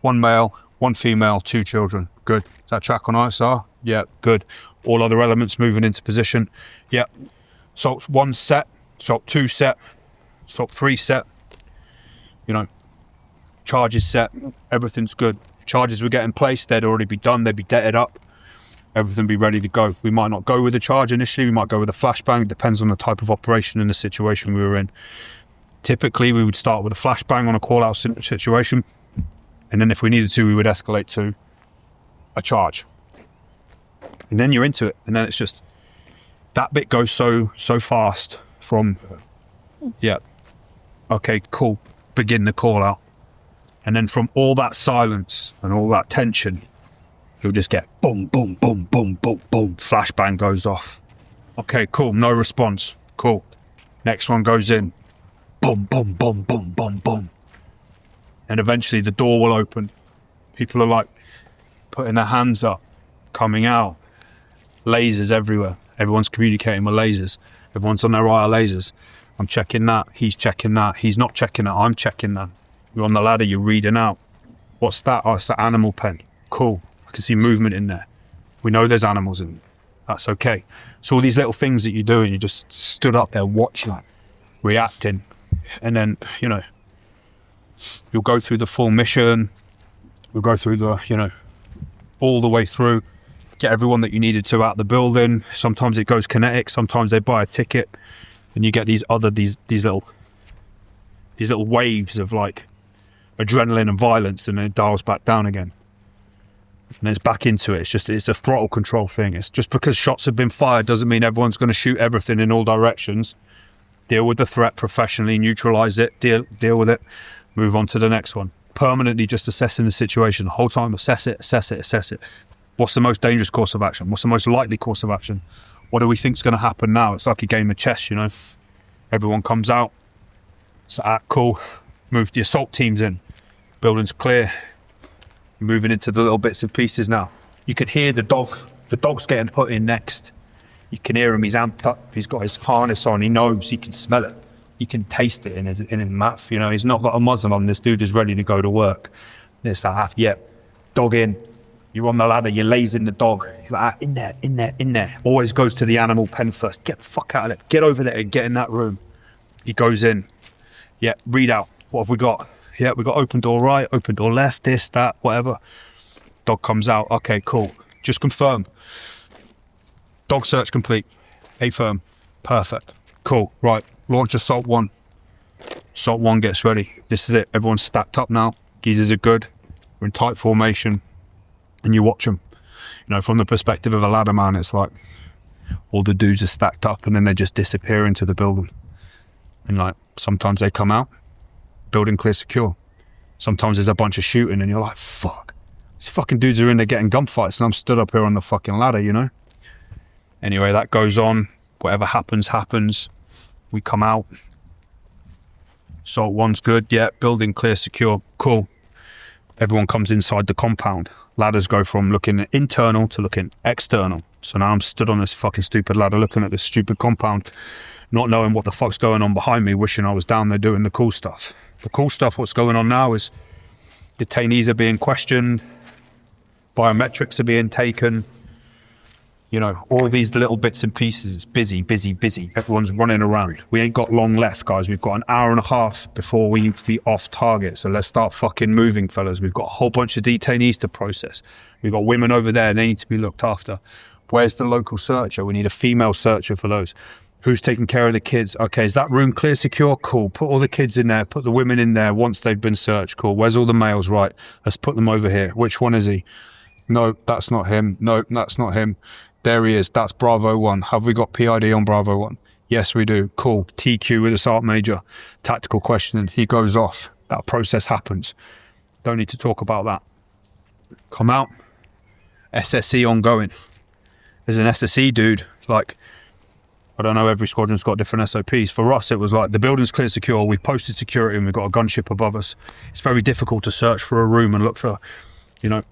1 male, 1 female, 2 children. Good. Is that track on ISR? Yeah, good. All other elements moving into position. Yeah. Assault 1 set, assault 2 set, assault 3 set. You know, charges set, everything's good. If charges were getting placed, they'd already be done, they'd be detted up. Everything be ready to go. We might not go with a charge initially, we might go with a flashbang. It depends on the type of operation and the situation we were in. Typically, we would start with a flashbang on a call-out situation, and then if we needed to, we would escalate to a charge. And then you're into it, and then it's just, that bit goes so fast from, yeah, okay, cool, begin the call-out. And then from all that silence and all that tension, you'll just get boom, boom, boom, boom, boom, boom. Flashbang goes off. Okay, cool, no response. Cool. Next one goes in. Boom, boom, boom, boom, boom, boom. And eventually the door will open. People are like putting their hands up, coming out. Lasers everywhere. Everyone's communicating with lasers. Everyone's on their IR lasers. I'm checking that. He's checking that. He's not checking that. I'm checking that. You're on the ladder, you're reading out. What's that? Oh, it's the animal pen. Cool. I can see movement in there. We know there's animals in there. That's okay. So all these little things that you do, and you just stood up there watching, reacting. And then, you know, you'll go through the full mission. You'll go through the, you know, all the way through. Get everyone that you needed to out the building. Sometimes it goes kinetic. Sometimes they buy a ticket. And you get these little waves of like adrenaline and violence, and then it dials back down again. And it's back into it. It's a throttle control thing. It's just because shots have been fired doesn't mean everyone's going to shoot everything in all directions. Deal with the threat professionally, neutralize it, deal with it, move on to the next one. Permanently just assessing the situation the whole time. Assess it. What's the most dangerous course of action? What's the most likely course of action? What do we think is going to happen now? It's like a game of chess, you know. Everyone comes out. So, cool. Move the assault teams in. Building's clear. Moving into the little bits and pieces now. You can hear the dog. The dog's getting put in next. You can hear him. He's amped up. He's got his harness on. He knows. He can smell it. He can taste it in his mouth. You know, he's not got a muzzle on. This dude is ready to go to work. This, that, yep. Dog in. You're on the ladder. You're lasing the dog. You're like, in there. Always goes to the animal pen first. Get the fuck out of it. Get over there and get in that room. He goes in. Yeah, read out. What have we got? Yeah, we got open door right, open door left, this, that, whatever. Dog comes out. Okay, cool. Just confirm. Dog search complete. A-firm. Perfect. Cool. Right. Launch assault 1. Assault 1 gets ready. This is it. Everyone's stacked up now. Geezers are good. We're in tight formation. And you watch them. You know, from the perspective of a ladder man, it's like all the dudes are stacked up and then they just disappear into the building. And like sometimes they come out, building clear secure. Sometimes there's a bunch of shooting and you're like, fuck. These fucking dudes are in there getting gunfights and I'm stood up here on the fucking ladder, you know? Anyway, that goes on. Whatever happens, happens. We come out. Assault 1's good. Yeah, building clear, secure. Cool. Everyone comes inside the compound. Ladders go from looking internal to looking external. So now I'm stood on this fucking stupid ladder looking at this stupid compound, not knowing what the fuck's going on behind me, wishing I was down there doing the cool stuff. The cool stuff, what's going on now is detainees are being questioned, biometrics are being taken, you know, all these little bits and pieces. It's busy, busy, busy. Everyone's running around. We ain't got long left, guys. We've got an hour and a half before we need to be off target. So let's start fucking moving, fellas. We've got a whole bunch of detainees to process. We've got women over there. They need to be looked after. Where's the local searcher? We need a female searcher for those. Who's taking care of the kids? Okay, is that room clear, secure? Cool. Put all the kids in there. Put the women in there once they've been searched. Cool. Where's all the males? Right. Let's put them over here. Which one is he? No, that's not him. No, that's not him. There he is. That's Bravo 1. Have we got PID on Bravo 1? Yes, we do. Cool. TQ with a Sergeant Major. Tactical questioning. He goes off. That process happens. Don't need to talk about that. Come out. SSE ongoing. There's an SSE dude, like, I don't know, every squadron's got different SOPs. For us, it was like, the building's clear, secure, we've posted security and we've got a gunship above us. It's very difficult to search for a room and look for, you know,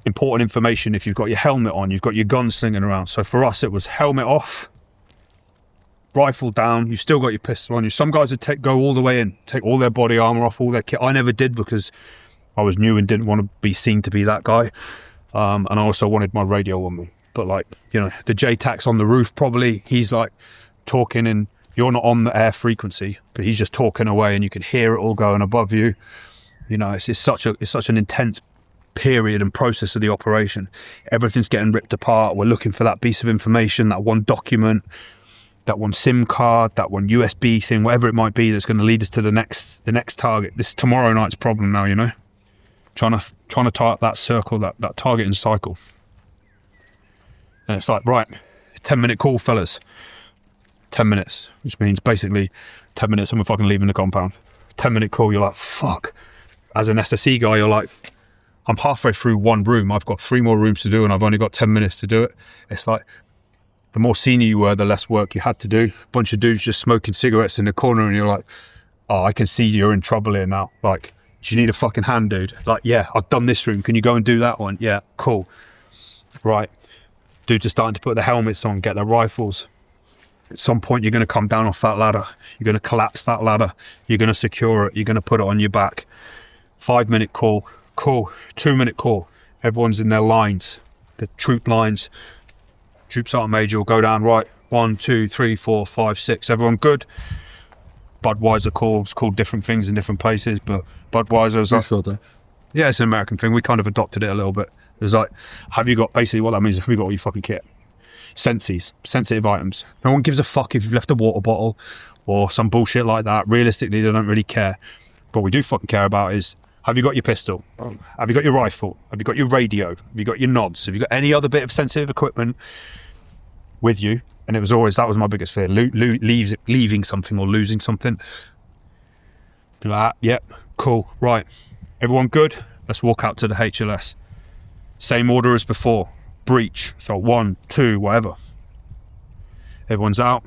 important information. If you've got your helmet on, you've got your gun slinging around. So for us, it was helmet off, rifle down, you've still got your pistol on you. Some guys would go all the way in, take all their body armor off, all their kit. I never did because I was new and didn't want to be seen to be that guy. And I also wanted my radio on me. But like, you know, the JTAC's on the roof probably, he's like talking and you're not on the air frequency, but he's just talking away and you can hear it all going above you. You know, it's such an intense period and process of the operation. Everything's getting ripped apart. We're looking for that piece of information, that one document, that one SIM card, that one USB thing, whatever it might be that's going to lead us to the next target. This is tomorrow night's problem now, you know? Trying to tie up that circle, that targeting cycle. And it's like, right, 10-minute call, fellas. 10 minutes, which means basically 10 minutes and we're fucking leaving the compound. 10-minute call, you're like, fuck. As an SSE guy, you're like, I'm halfway through one room. I've got 3 more rooms to do and I've only got 10 minutes to do it. It's like, the more senior you were, the less work you had to do. A bunch of dudes just smoking cigarettes in the corner and you're like, oh, I can see you're in trouble here now. Like, do you need a fucking hand, dude? Like, yeah, I've done this room. Can you go and do that one? Yeah, cool. Right. Dudes are starting to put their helmets on, get their rifles. At some point, you're going to come down off that ladder. You're going to collapse that ladder. You're going to secure it. You're going to put it on your back. 5-minute call. Cool. 2-minute call. Everyone's in their lines. The troop lines. Troop Sergeant Major will go down, right. 1, 2, 3, 4, 5, 6. Everyone good? Budweiser calls, called different things in different places, but Budweiser's like, yeah, it's an American thing. We kind of adopted it a little bit. It was like, basically what that means is, have you got all your fucking kit? Sensitive items. No one gives a fuck if you've left a water bottle or some bullshit like that. Realistically, they don't really care. What we do fucking care about is, have you got your pistol? Have you got your rifle? Have you got your radio? Have you got your nods? Have you got any other bit of sensitive equipment with you? And it was always, that was my biggest fear, leaving something or losing something. Be like, yep, cool, right. Everyone good? Let's walk out to the HLS. Same order as before. Breach. So 1, 2, whatever. Everyone's out.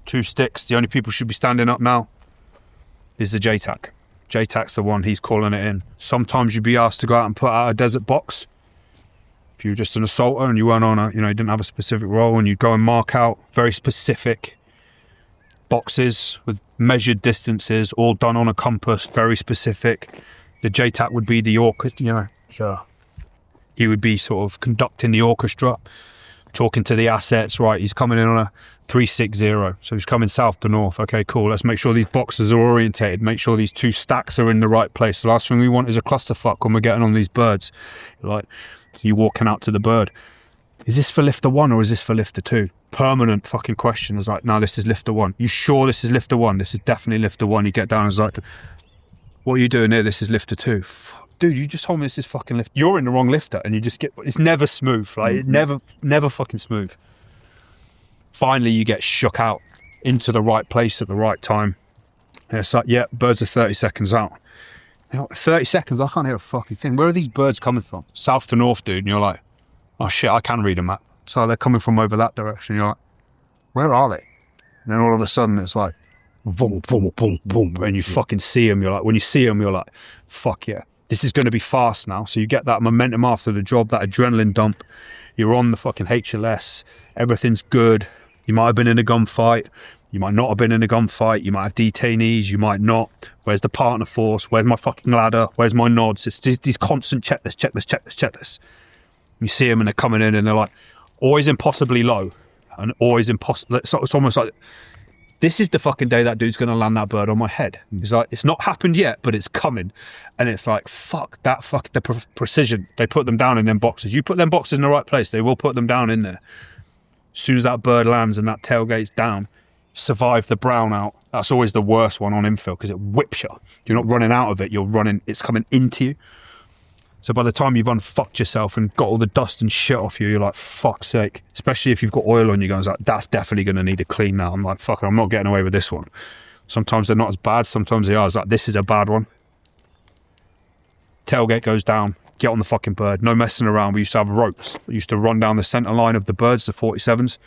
2 sticks. The only people should be standing up now is the JTAC. JTAC's the one, he's calling it in. Sometimes you'd be asked to go out and put out a desert box. If you were just an assaulter and you weren't on you didn't have a specific role, and you'd go and mark out very specific boxes with measured distances, all done on a compass, very specific. The JTAC would be the orchestra, sure. He would be sort of conducting the orchestra, talking to the assets. Right, he's coming in on a 360, so he's coming south to north. Okay, cool. Let's make sure these boxes are orientated. Make sure these 2 stacks are in the right place. The last thing we want is a clusterfuck when we're getting on these birds. Like, you walking out to the bird. Is this for lifter 1 or is this for lifter 2? Permanent fucking question. It's like, no, this is lifter 1. You sure this is lifter 1? This is definitely lifter 1. You get down and it's like, what are you doing here? This is lifter 2. Dude, you just told me this is fucking lift. You're in the wrong lifter, and you just get. It's never smooth. Like, it never fucking smooth. Finally, you get shook out into the right place at the right time. And it's like, yeah, birds are 30 seconds out. You know, 30 seconds, I can't hear a fucking thing. Where are these birds coming from? South to north, dude. And you're like, oh shit, I can read a map. So they're coming from over that direction. You're like, where are they? And then all of a sudden it's like, boom, boom, boom, boom. And you fucking see them. You're like, when you see them, you're like, fuck yeah. This is going to be fast now. So you get that momentum after the job, that adrenaline dump. You're on the fucking HLS. Everything's good. You might have been in a gunfight. You might not have been in a gunfight. You might have detainees. You might not. Where's the partner force? Where's my fucking ladder? Where's my nods? It's these constant checklists. You see them and they're coming in and they're like always impossibly low and always impossible. It's almost like, this is the fucking day that dude's going to land that bird on my head. It's like, it's not happened yet, but it's coming. And it's like, fuck that, the precision. They put them down in them boxes. You put them boxes in the right place, they will put them down in there. As soon as that bird lands and that tailgate's down, survive the brownout. That's always the worst one on infill because it whips you. You're not running out of it, you're running, it's coming into you. So by the time you've unfucked yourself and got all the dust and shit off you, you're like, fuck's sake. Especially if you've got oil on you, guys, like, that's definitely going to need a clean now. I'm like, fuck it, I'm not getting away with this one. Sometimes they're not as bad, sometimes they are. It's like, this is a bad one. Tailgate goes down, get on the fucking bird. No messing around. We used to have ropes. We used to run down the centre line of the birds, the 47s.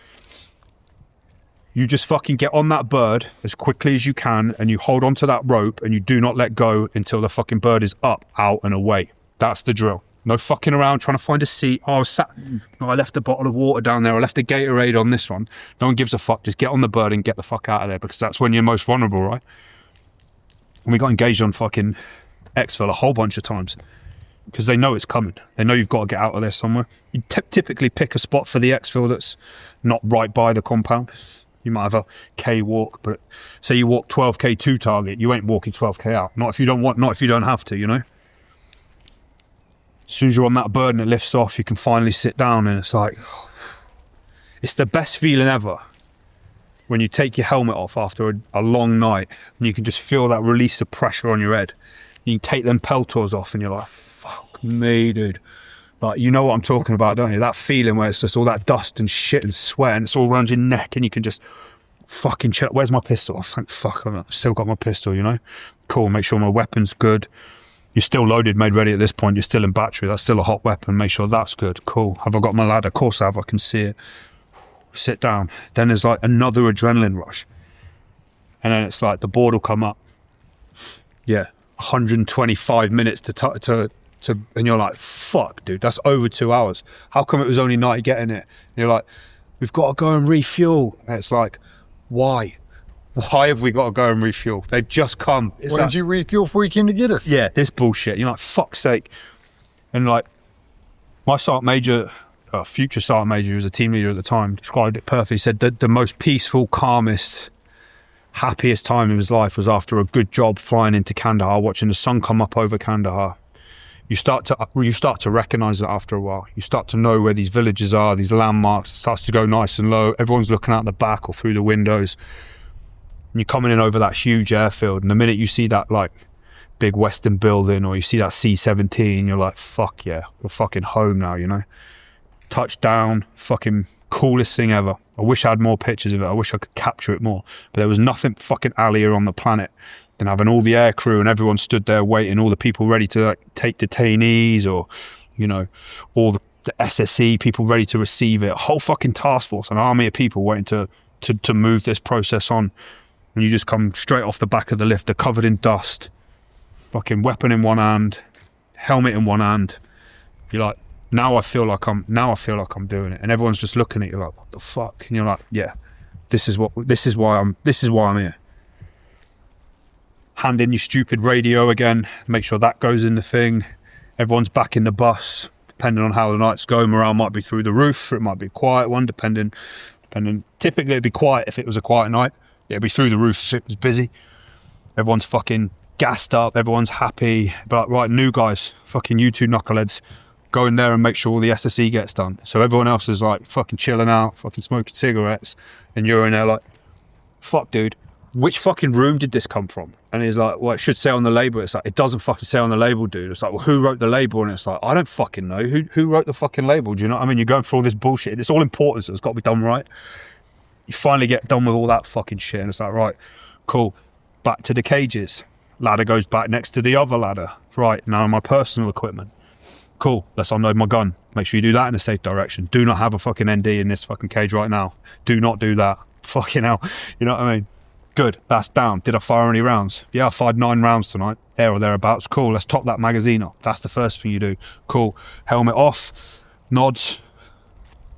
You just fucking get on that bird as quickly as you can and you hold onto that rope and you do not let go until the fucking bird is up, out and away. That's the drill. No fucking around trying to find a seat. Oh, I left a bottle of water down there. I left a Gatorade on this one. No one gives a fuck. Just get on the bird and get the fuck out of there because that's when you're most vulnerable, right? And we got engaged on fucking Exfil a whole bunch of times because they know it's coming. They know you've got to get out of there somewhere. You typically pick a spot for the Exfil that's not right by the compound. You might have a K walk, but say you walk 12K to target, you ain't walking 12K out. Not if you don't want, not if you don't have to, you know? As soon as you're on that bird and it lifts off, you can finally sit down and it's like, it's the best feeling ever when you take your helmet off after a long night and you can just feel that release of pressure on your head. You can take them peltors off and you're like, fuck me, dude. Like, you know what I'm talking about, don't you? That feeling where it's just all that dust and shit and sweat and it's all around your neck and you can just fucking chill. Where's my pistol? Oh, thank fuck, I've still got my pistol, you know? Cool, make sure my weapon's good. You're still loaded, made ready at this point. You're still in battery. That's still a hot weapon. Make sure that's good. Cool. Have I got my ladder? Of course I have. I can see it. Sit down. Then there's like another adrenaline rush. And then it's like the board will come up. Yeah. 125 minutes to and you're like, fuck, dude, that's over 2 hours. How come it was only 90 getting it? And you're like, we've got to go and refuel. And it's like, why? Why have we got to go and refuel? They've just come. Why did you refuel before you came to get us? Yeah, this bullshit. You're like, fuck's sake. And like, my sergeant major, future sergeant major, who was a team leader at the time, described it perfectly. He said that the most peaceful, calmest, happiest time of his life was after a good job flying into Kandahar, watching the sun come up over Kandahar. You start to recognise it after a while. You start to know where these villages are, these landmarks. It starts to go nice and low. Everyone's looking out the back or through the windows. And you're coming in over that huge airfield, and the minute you see that like big Western building or you see that C-17, you're like, fuck yeah, we're fucking home now, you know? Touchdown, fucking coolest thing ever. I wish I had more pictures of it. I wish I could capture it more. But there was nothing fucking allier on the planet than having all the air crew and everyone stood there waiting, all the people ready to like take detainees or, you know, all the SSE people ready to receive it. A whole fucking task force, an army of people waiting to move this process on. And you just come straight off the back of the lifter, covered in dust, fucking weapon in one hand, helmet in one hand. You're like, now I feel like I'm doing it, and everyone's just looking at you like, what the fuck? And you're like, yeah, this is why I'm here. Hand in your stupid radio again, make sure that goes in the thing. Everyone's back in the bus, depending on how the nights go. Morale might be through the roof, or it might be a quiet one, depending. Typically it'd be quiet if it was a quiet night. It'd be through the roof if it was busy. Everyone's fucking gassed up, everyone's happy. But like, right, new guys, fucking you two knuckleheads, go in there and make sure all the SSE gets done. So everyone else is like fucking chilling out, fucking smoking cigarettes, and you're in there like, fuck dude, which fucking room did this come from? And he's like, well, it should say on the label. It's like, it doesn't fucking say on the label, dude. It's like, well, who wrote the label? And it's like, I don't fucking know. Who wrote the fucking label? Do you know what I mean? You're going through all this bullshit. It's all important, so it's got to be done right. You finally get done with all that fucking shit, and it's like, right, cool, back to the cages. Ladder goes back next to the other ladder. Right, now my personal equipment. Cool, let's unload my gun. Make sure you do that in a safe direction. Do not have a fucking ND in this fucking cage right now. Do not do that. Fucking hell. You know what I mean? Good, that's down. Did I fire any rounds? Yeah, I fired 9 rounds tonight. There or thereabouts. Cool, let's top that magazine up. That's the first thing you do. Cool. Helmet off, nods,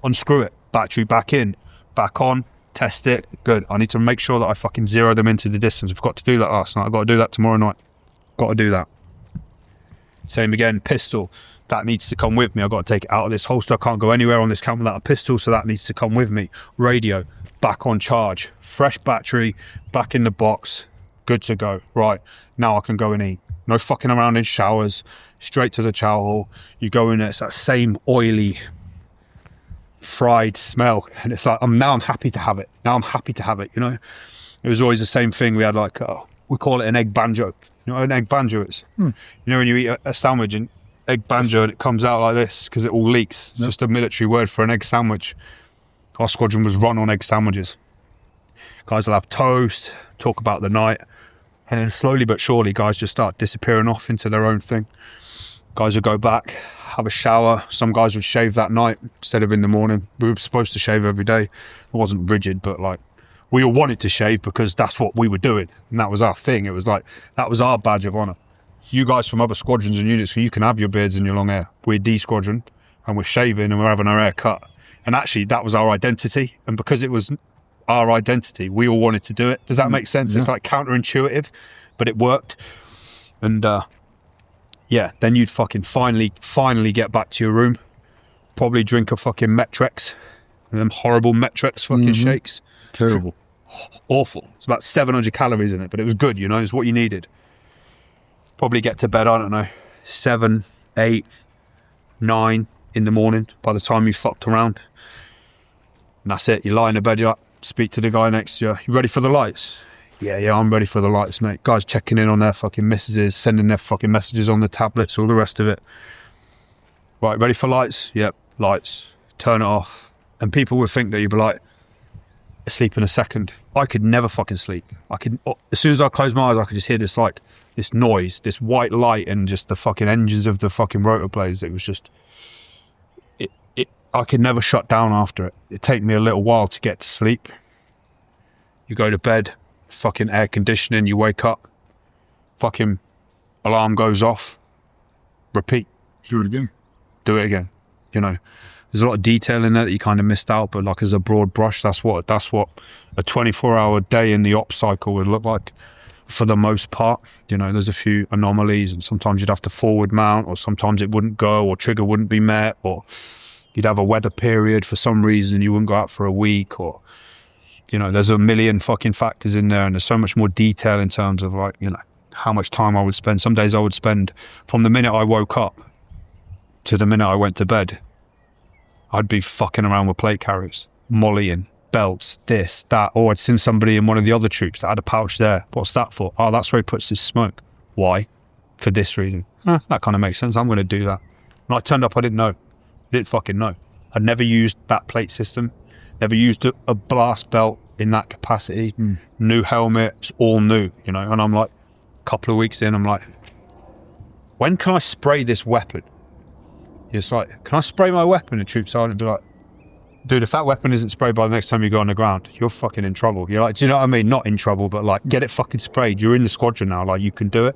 unscrew it. Battery back in, back on, test it. Good. I need to make sure that I fucking zero them into the distance. I've got to do that last night. I've got to do that tomorrow night. Got to do that. Same again, pistol. That needs to come with me. I've got to take it out of this holster. I can't go anywhere on this camp without a pistol, so that needs to come with me. Radio, back on charge. Fresh battery, back in the box. Good to go. Right, now I can go and eat. No fucking around in showers. Straight to the chow hall. You go in there, it's that same oily, fried smell. And it's like, I'm happy to have it. Now I'm happy to have it, you know? It was always the same thing. We had like, we call it an egg banjo. You know what an egg banjo is? You know when you eat a sandwich and egg banjo and it comes out like this because it all leaks. It's just a military word for an egg sandwich. Our squadron was run on egg sandwiches. Guys will have toast, talk about the night, and then slowly but surely guys just start disappearing off into their own thing. Guys would go back, have a shower. Some guys would shave that night instead of in the morning. We were supposed to shave every day. It wasn't rigid, but like we all wanted to shave because that's what we were doing and that was our thing. It was like, that was our badge of honor. You guys from other squadrons and units, you can have your beards and your long hair. We're D squadron and we're shaving and we're having our hair cut. And actually that was our identity. And because it was our identity, we all wanted to do it. Does that make sense? Yeah. It's like counterintuitive, but it worked. And yeah, then you'd fucking finally get back to your room, probably drink a fucking Metrex, them horrible Metrex fucking shakes. Terrible. Awful. It's about 700 calories in it, but it was good, you know, it's what you needed. Probably get to bed, I don't know, 7, 8, 9 in the morning by the time you fucked around. And that's it. You lie in the bed, you like, speak to the guy next to you. You ready for the lights? Yeah, I'm ready for the lights, mate. Guys checking in on their fucking missuses, sending their fucking messages on the tablets, all the rest of it. Right, ready for lights? Yep, lights. Turn it off. And people would think that you'd be like, asleep in a second. I could never fucking sleep. As soon as I closed my eyes, I could just hear this like, this noise, this white light and just the fucking engines of the fucking rotor blades. It was just, I could never shut down after it. It'd take me a little while to get to sleep. You go to bed, fucking air conditioning, you wake up, fucking alarm goes off, repeat. Do it again. Do it again. You know, there's a lot of detail in there that you kind of missed out, but like as a broad brush, that's what a 24-hour day in the op cycle would look like for the most part. You know, there's a few anomalies and sometimes you'd have to forward mount or sometimes it wouldn't go or trigger wouldn't be met or you'd have a weather period for some reason, you wouldn't go out for a week or, you know, there's a million fucking factors in there and there's so much more detail in terms of like, you know, how much time I would spend. Some days I would spend from the minute I woke up to the minute I went to bed, I'd be fucking around with plate carriers, mollying, belts, this, that. Or I'd seen somebody in one of the other troops that had a pouch there. What's that for? Oh, that's where he puts his smoke. Why? For this reason. That kind of makes sense. I'm going to do that. And I turned up, I didn't know. I didn't fucking know. I'd never used that plate system. Never used a blast belt in that capacity. New helmet, it's all new, you know. And I'm like, a couple of weeks in, I'm like, when can I spray this weapon? It's like, can I spray my weapon? The troop sergeant would be like, dude, if that weapon isn't sprayed by the next time you go on the ground, you're fucking in trouble. You're like, do you know what I mean? Not in trouble, but like, get it fucking sprayed. You're in the squadron now, like you can do it.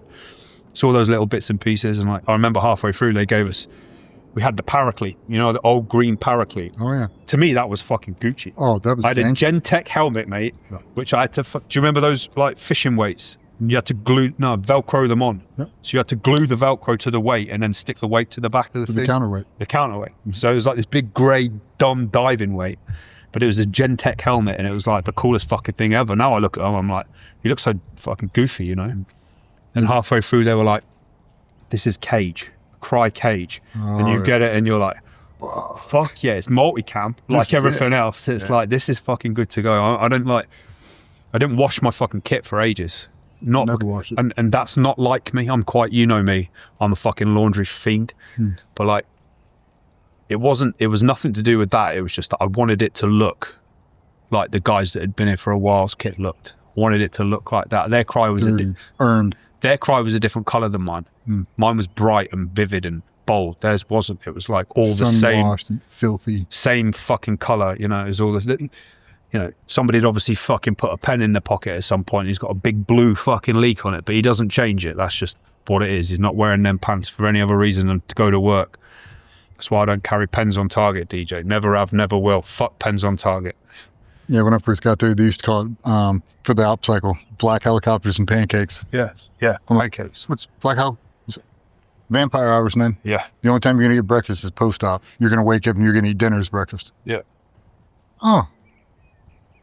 It's all those little bits and pieces. And like, I remember halfway through they gave us, we had the paraclete, you know, the old green paraclete. Oh yeah. To me, that was fucking Gucci. Oh, that was I had a Gen-Tech helmet, mate, which I had to, do you remember those like fishing weights? You had to Velcro them on. Yep. So you had to glue the Velcro to the weight and then stick the weight to the back of the thing. The counterweight. The counterweight. So it was like this big grey, dumb diving weight. But it was a Gen-Tech helmet and it was like the coolest fucking thing ever. Now I look at him, I'm like, you look so fucking goofy, you know? And halfway through they were like, this is cage, cry cage. Oh, and you get it and you're like, whoa, fuck yeah, it's multicam, like everything else. It's like, this is fucking good to go. I didn't wash my fucking kit for ages. Never wash it. And that's not like me. I'm quite, you know me, I'm a fucking laundry fiend. But like, it was nothing to do with that. It was just that I wanted it to look like the guys that had been here for a while's kit looked. I wanted it to look like that. Their cry was earned. Their cry was a different colour than mine. Mine was bright and vivid and bold. Theirs wasn't. It was like all the same, sun-washed and filthy. same fucking colour. You know, it was all the, you know, somebody'd obviously fucking put a pen in the pocket at some point. He's got a big blue fucking leak on it, but he doesn't change it. That's just what it is. He's not wearing them pants for any other reason than to go to work. That's why I don't carry pens on target, DJ. Never have, never will. Fuck pens on target. Yeah, when I first got there, they used to call it, for the Alp cycle, black helicopters and pancakes. Yeah, pancakes. What's black hell? Vampire hours, man. Yeah. The only time you're going to get breakfast is post-op. You're going to wake up and you're going to eat dinner as breakfast. Yeah. Oh.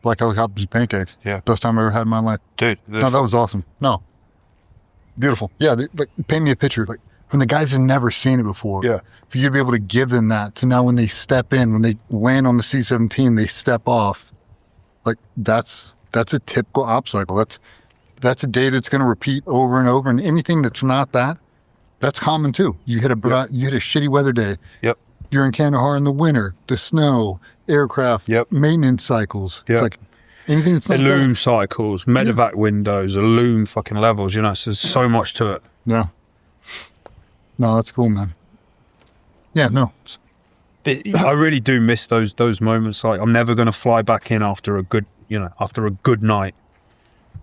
Black helicopters and pancakes. Yeah. Best time I ever had in my life. Dude. No, that was awesome. No. Beautiful. Yeah, like, paint me a picture. Like, when the guys have never seen it before. Yeah. For you to be able to give them that. So now when they step in, when they land on the C-17, they step off. Like, that's a typical op cycle. That's a day that's going to repeat over and over. And anything that's not that, that's common too. You hit a shitty weather day. Yep. You're in Kandahar in the winter, the snow, aircraft, maintenance cycles. Yep. It's like anything that's not Illume cycles, medevac windows, Illume fucking levels, you know, so there's so much to it. Yeah. No, that's cool, man. Yeah, no. I really do miss those moments. Like, I'm never going to fly back in after a good night,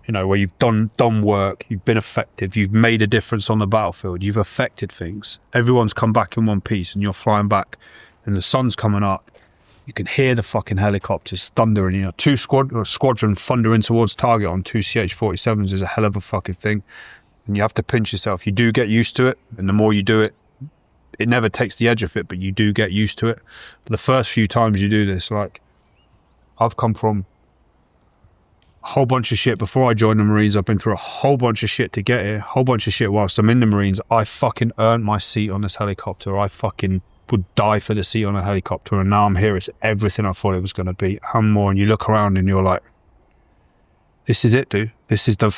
you know, where you've done work, you've been effective, you've made a difference on the battlefield, you've affected things. Everyone's come back in one piece and you're flying back and the sun's coming up. You can hear the fucking helicopters thundering, you know, squadron thundering towards target on 2 CH-47s is a hell of a fucking thing. And you have to pinch yourself. You do get used to it. And the more you do it, it never takes the edge off it, but you do get used to it. But the first few times you do this, like, I've come from a whole bunch of shit before I joined the Marines. I've been through a whole bunch of shit to get here, a whole bunch of shit whilst I'm in the Marines. I fucking earned my seat on this helicopter. I fucking would die for the seat on a helicopter, and now I'm here. It's everything I thought it was going to be and more. And you look around and you're like, this is it, dude. This is the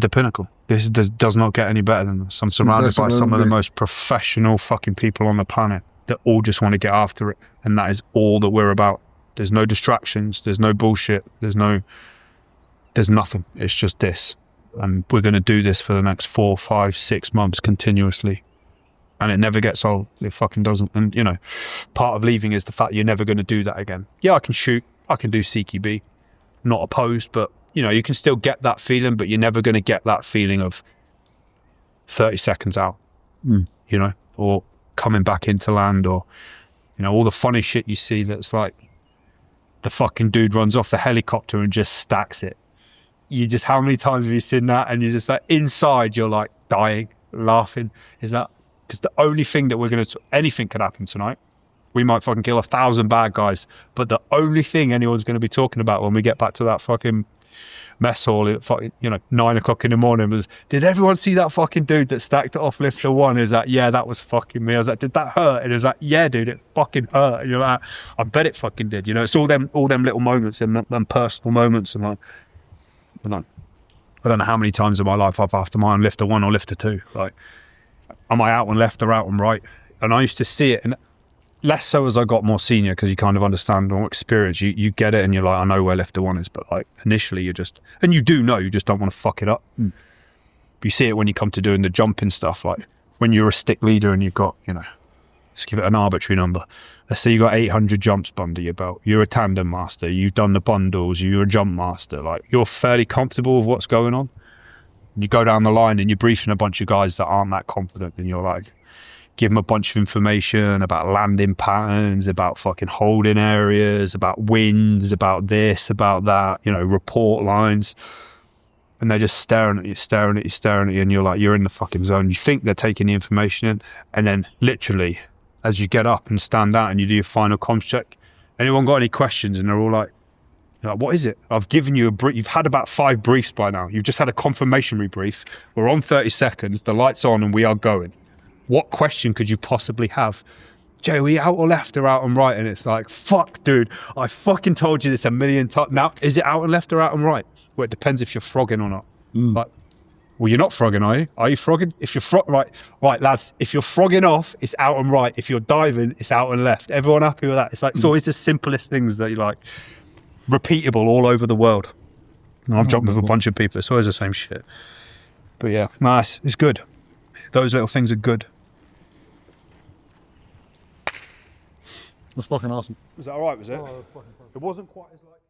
pinnacle. This does not get any better than this. I'm surrounded by some of the most professional fucking people on the planet that all just want to get after it. And that is all that we're about. There's no distractions. There's no bullshit. There's nothing. It's just this. And we're going to do this for the next 4, 5, 6 months continuously. And it never gets old. It fucking doesn't. And, you know, part of leaving is the fact you're never going to do that again. Yeah, I can shoot. I can do CQB. Not opposed, but, you know, you can still get that feeling, but you're never going to get that feeling of 30 seconds out, you know, or coming back into land, or, you know, all the funny shit you see that's like the fucking dude runs off the helicopter and just stacks it. You just, how many times have you seen that? And you're just like, inside, you're like dying, laughing. Is that, because the only thing that we're going to, anything could happen tonight. We might fucking kill 1,000 bad guys, but the only thing anyone's going to be talking about when we get back to that fucking mess hall at fucking, you know, 9 o'clock in the morning was, did everyone see that fucking dude that stacked it off lifter 1? Is that, yeah, that was fucking me. I was like, did that hurt? And it was like, yeah, dude, it fucking hurt. And you're like, I bet it fucking did. You know, it's all them little moments and them personal moments. And like, I don't know how many times in my life I've after my own lifter 1 or lifter 2. Like, am I out on left or out on right? And I used to see it, and less so as I got more senior, because you kind of understand more experience. You get it and you're like, I know where lifter 1 is, but like initially you're just, and you do know, you just don't want to fuck it up. You see it when you come to doing the jumping stuff, like when you're a stick leader and you've got, you know, let's give it an arbitrary number. Let's say you've got 800 jumps under your belt. You're a tandem master. You've done the bundles. You're a jump master. Like, you're fairly comfortable with what's going on. And you go down the line and you're briefing a bunch of guys that aren't that confident, and you're like, give them a bunch of information about landing patterns, about fucking holding areas, about winds, about this, about that, you know, report lines. And they're just staring at you, and you're like, you're in the fucking zone. You think they're taking the information in, and then literally, as you get up and stand out and you do your final comms check, anyone got any questions? And they're all like, what is it? I've given you a brief. You've had about 5 briefs by now. You've just had a confirmatory brief. We're on 30 seconds. The light's on and we are going. What question could you possibly have? Jay, are we out or left or out and right? And it's like, fuck, dude, I fucking told you this a million times. Now, is it out and left or out and right? Well, it depends if you're frogging or not. Like, well, you're not frogging, are you? Are you frogging? If you're right, lads, if you're frogging off, it's out and right. If you're diving, it's out and left. Everyone happy with that? It's like, it's always the simplest things that you're like, repeatable all over the world. And I've jumped with a bunch of people. It's always the same shit. But yeah, nice. It's good. Those little things are good. That's fucking awesome. Was that alright, was it? Oh, that was fucking perfect. It wasn't quite as like...